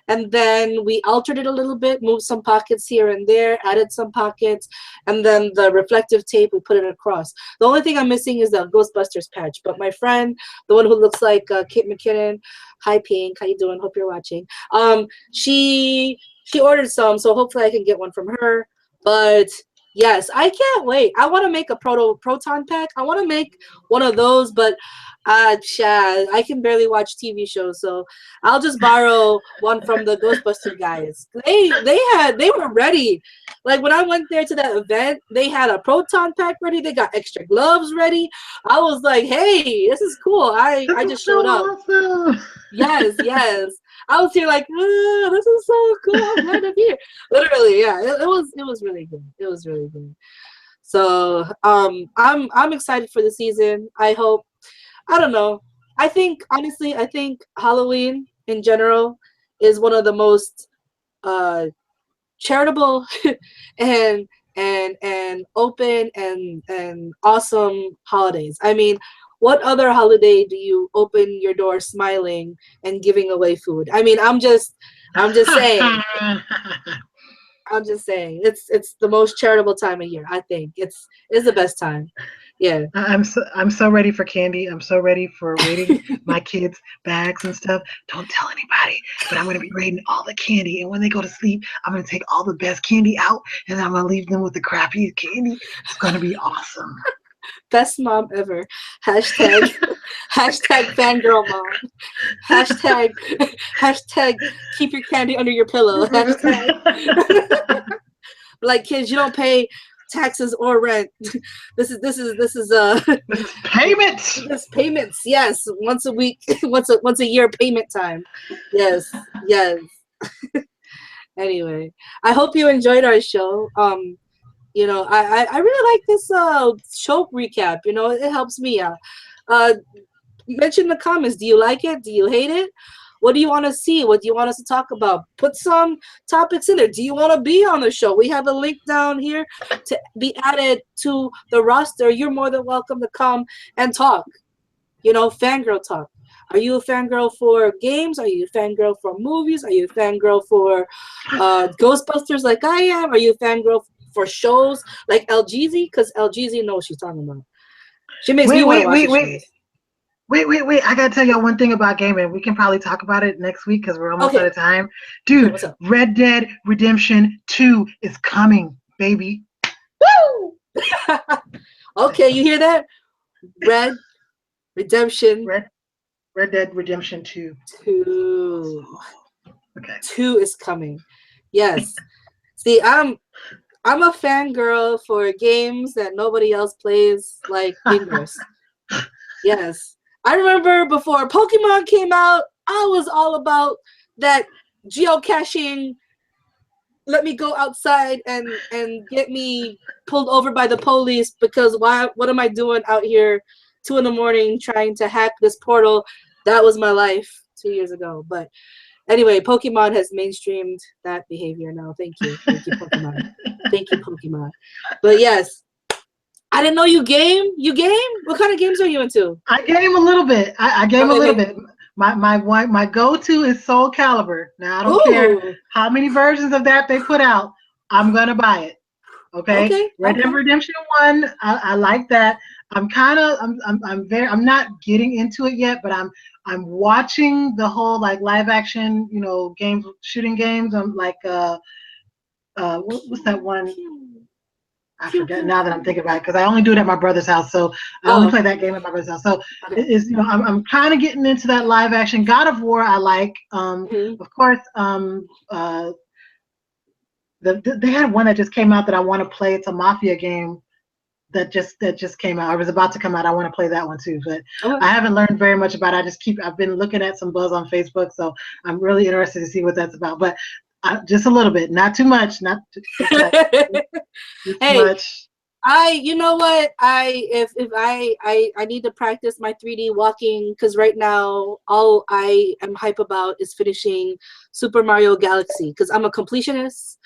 and then we altered it a little bit, moved some pockets here and there, added some pockets, and then the reflective tape we put it across. The only thing I'm missing is the Ghostbusters patch. But my friend, the one who looks like Kate McKinnon, hi Pink, how you doing? Hope you're watching. She ordered some, so hopefully I can get one from her. But yes, I can't wait. I want to make a proton pack. I want to make one of those, but I can barely watch TV shows, so I'll just borrow one from the Ghostbuster guys. They were ready. Like when I went there to that event, they had a proton pack ready. They got extra gloves ready. I was like, hey, this is cool. I just showed up. Awesome. Yes, yes. I was here like, this is so cool. I'm glad to be here. Literally, yeah. It was really good. It was really good. So I'm excited for the season. I don't know. Honestly, I think Halloween in general is one of the most uh, charitable and and open and awesome holidays. I mean, what other holiday do you open your door smiling and giving away food? I mean, I'm just saying. I'm just saying. It's the most charitable time of year. I think it's the best time. Yeah. I'm so ready for candy. I'm so ready for raiding my kids' bags and stuff. Don't tell anybody, but I'm gonna be raiding all the candy. And when they go to sleep, I'm gonna take all the best candy out, and I'm gonna leave them with the crappy candy. It's gonna be awesome. Best mom ever. Hashtag hashtag fangirl mom. Hashtag hashtag keep your candy under your pillow. Hashtag like kids, you don't pay taxes or rent. This is Payment. this payments. Yes, once a week, once a year payment time. Yes, yes. Anyway, I hope you enjoyed our show. I really like this show recap. You know, it helps me out. Uh, Mention in the comments. Do you like it? Do you hate it? What do you want to see? What do you want us to talk about? Put some topics in there. Do you want to be on the show? We have a link down here to be added to the roster. You're more than welcome to come and talk. You know, fangirl talk. Are you a fangirl for games? Are you a fangirl for movies? Are you a fangirl for Ghostbusters like I am? Are you a fangirl for shows like LGZ? Because LGZ knows what she's talking about. She makes me Wait, want to wait, watch wait, the wait. shows. Wait. I gotta tell y'all one thing about gaming. We can probably talk about it next week because we're almost Okay. out of time. Okay, Dude, what's up? Red Dead Redemption 2 is coming, baby. Woo! Okay, you hear that? Red Redemption Red Dead Redemption 2. 2. Okay. 2 is coming. Yes. See, I'm a fangirl for games that nobody else plays, like Fingers. Yes. I remember before Pokemon came out, I was all about that geocaching. Let me go outside and get me pulled over by the police because what am I doing out here 2 a.m. trying to hack this portal? That was my life 2 years ago. But anyway, Pokemon has mainstreamed that behavior now. Thank you, Pokemon. Thank you, Pokemon. But yes, I didn't know you game. You game? What kind of games are you into? I game a little bit. I game a little Okay. bit. My go-to is Soul Calibur. Now I don't care Ooh. how many versions of that they put out. I'm gonna buy it. Okay. Okay. Red Dead Redemption 1. I like that. I'm not getting into it yet, but I'm watching the whole like live action, games, shooting games. I'm like what's that one? I forget now that I'm thinking about it because I only do it at my brother's house. So I only play that game at my brother's house. So Okay. I'm kind of getting into that live action. God of War I like. Mm-hmm. Of course, they had one that just came out that I want to play. It's a mafia game that just came out. I was about to come out. I want to play that one too, but Okay. I haven't learned very much about it. I've been looking at some buzz on Facebook, so I'm really interested to see what that's about. But just a little bit, not too much, not too Hey, much. you know what? If I need to practice my 3D walking because right now all I am hype about is finishing Super Mario Galaxy because I'm a completionist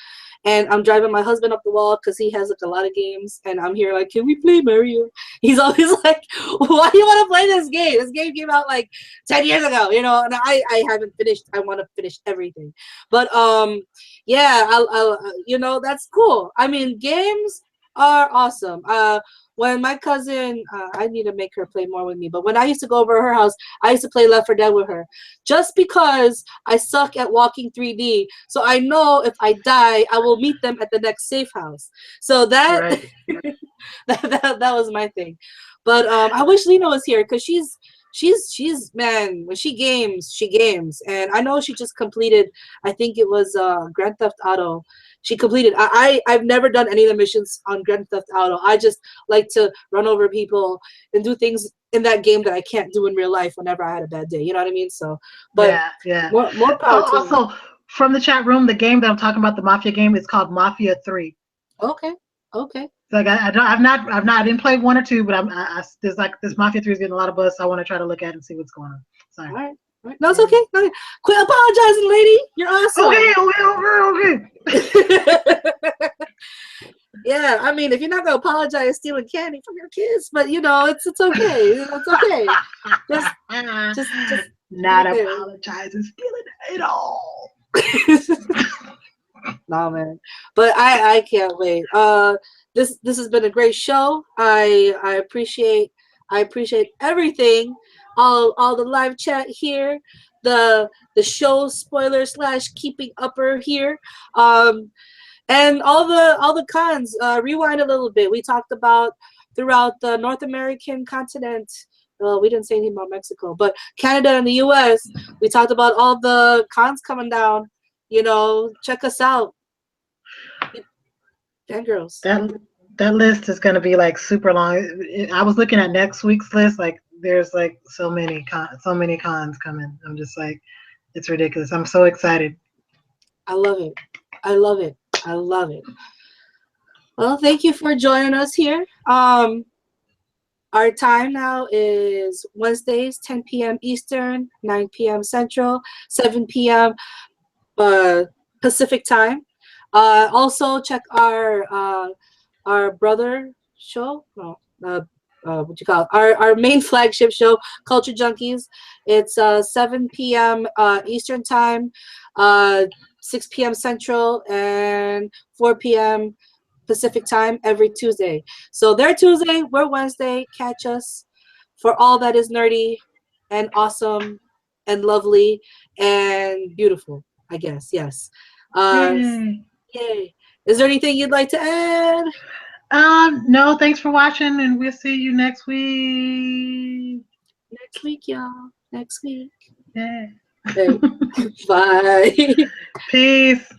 and I'm driving my husband up the wall because he has like a lot of games and I'm here like, can we play Mario? He's always like, why do you want to play this game? This game came out like 10 years ago, and I haven't finished. I want to finish everything, but yeah, I'll that's cool. I mean, games are awesome. When my cousin, I need to make her play more with me, but when I used to go over to her house, I used to play Left 4 Dead with her just because I suck at walking 3D. So I know if I die, I will meet them at the next safe house. So that Right. that was my thing. But I wish Lena was here because she's man, when she games, and I know she just completed. I think it was Grand Theft Auto. She completed. I've never done any of the missions on Grand Theft Auto. I just like to run over people and do things in that game that I can't do in real life whenever I had a bad day. You know what I mean? So, but Yeah, yeah. more power to her. Also, from the chat room, the game that I'm talking about, the Mafia game, is called Mafia 3. Okay, okay. So like I didn't play 1 or 2, but there's like this Mafia 3 is getting a lot of buzz, so I want to try to look at it and see what's going on. Sorry. All right. All right. No, it's okay. Okay. Quit apologizing, lady. You're awesome. Okay. Yeah, I mean, if you're not gonna apologize stealing candy from your kids, but you know, it's okay. It's okay. Just not apologizing, stealing it all. Nah, man. But I can't wait. This has been a great show. I appreciate everything. All the live chat here, the show spoiler / keeping upper here. And all the cons. Rewind a little bit. We talked about throughout the North American continent. Well, we didn't say anything about Mexico, but Canada and the U.S. We talked about all the cons coming down. You know, check us out. Fangirls. That list is going to be like super long. I was looking at next week's list. Like, there's like so many cons coming. I'm just like, it's ridiculous. I'm so excited. I love it. I love it. I love it. Well, thank you for joining us here. Our time now is Wednesdays, 10 p.m. Eastern, 9 p.m. Central, 7 p.m. Pacific time. Also, check our brother show. No, what you call it? Our main flagship show, Culture Junkies. It's 7 p.m. Eastern time, 6 p.m. Central, and 4 p.m. Pacific time every Tuesday. So they're Tuesday, we're Wednesday. Catch us for all that is nerdy and awesome and lovely and beautiful, I guess. Yes. Yay. Is there anything you'd like to add? No, thanks for watching, and we'll see you next week. Next week, y'all. Next week. Yeah. Okay. Bye. Peace.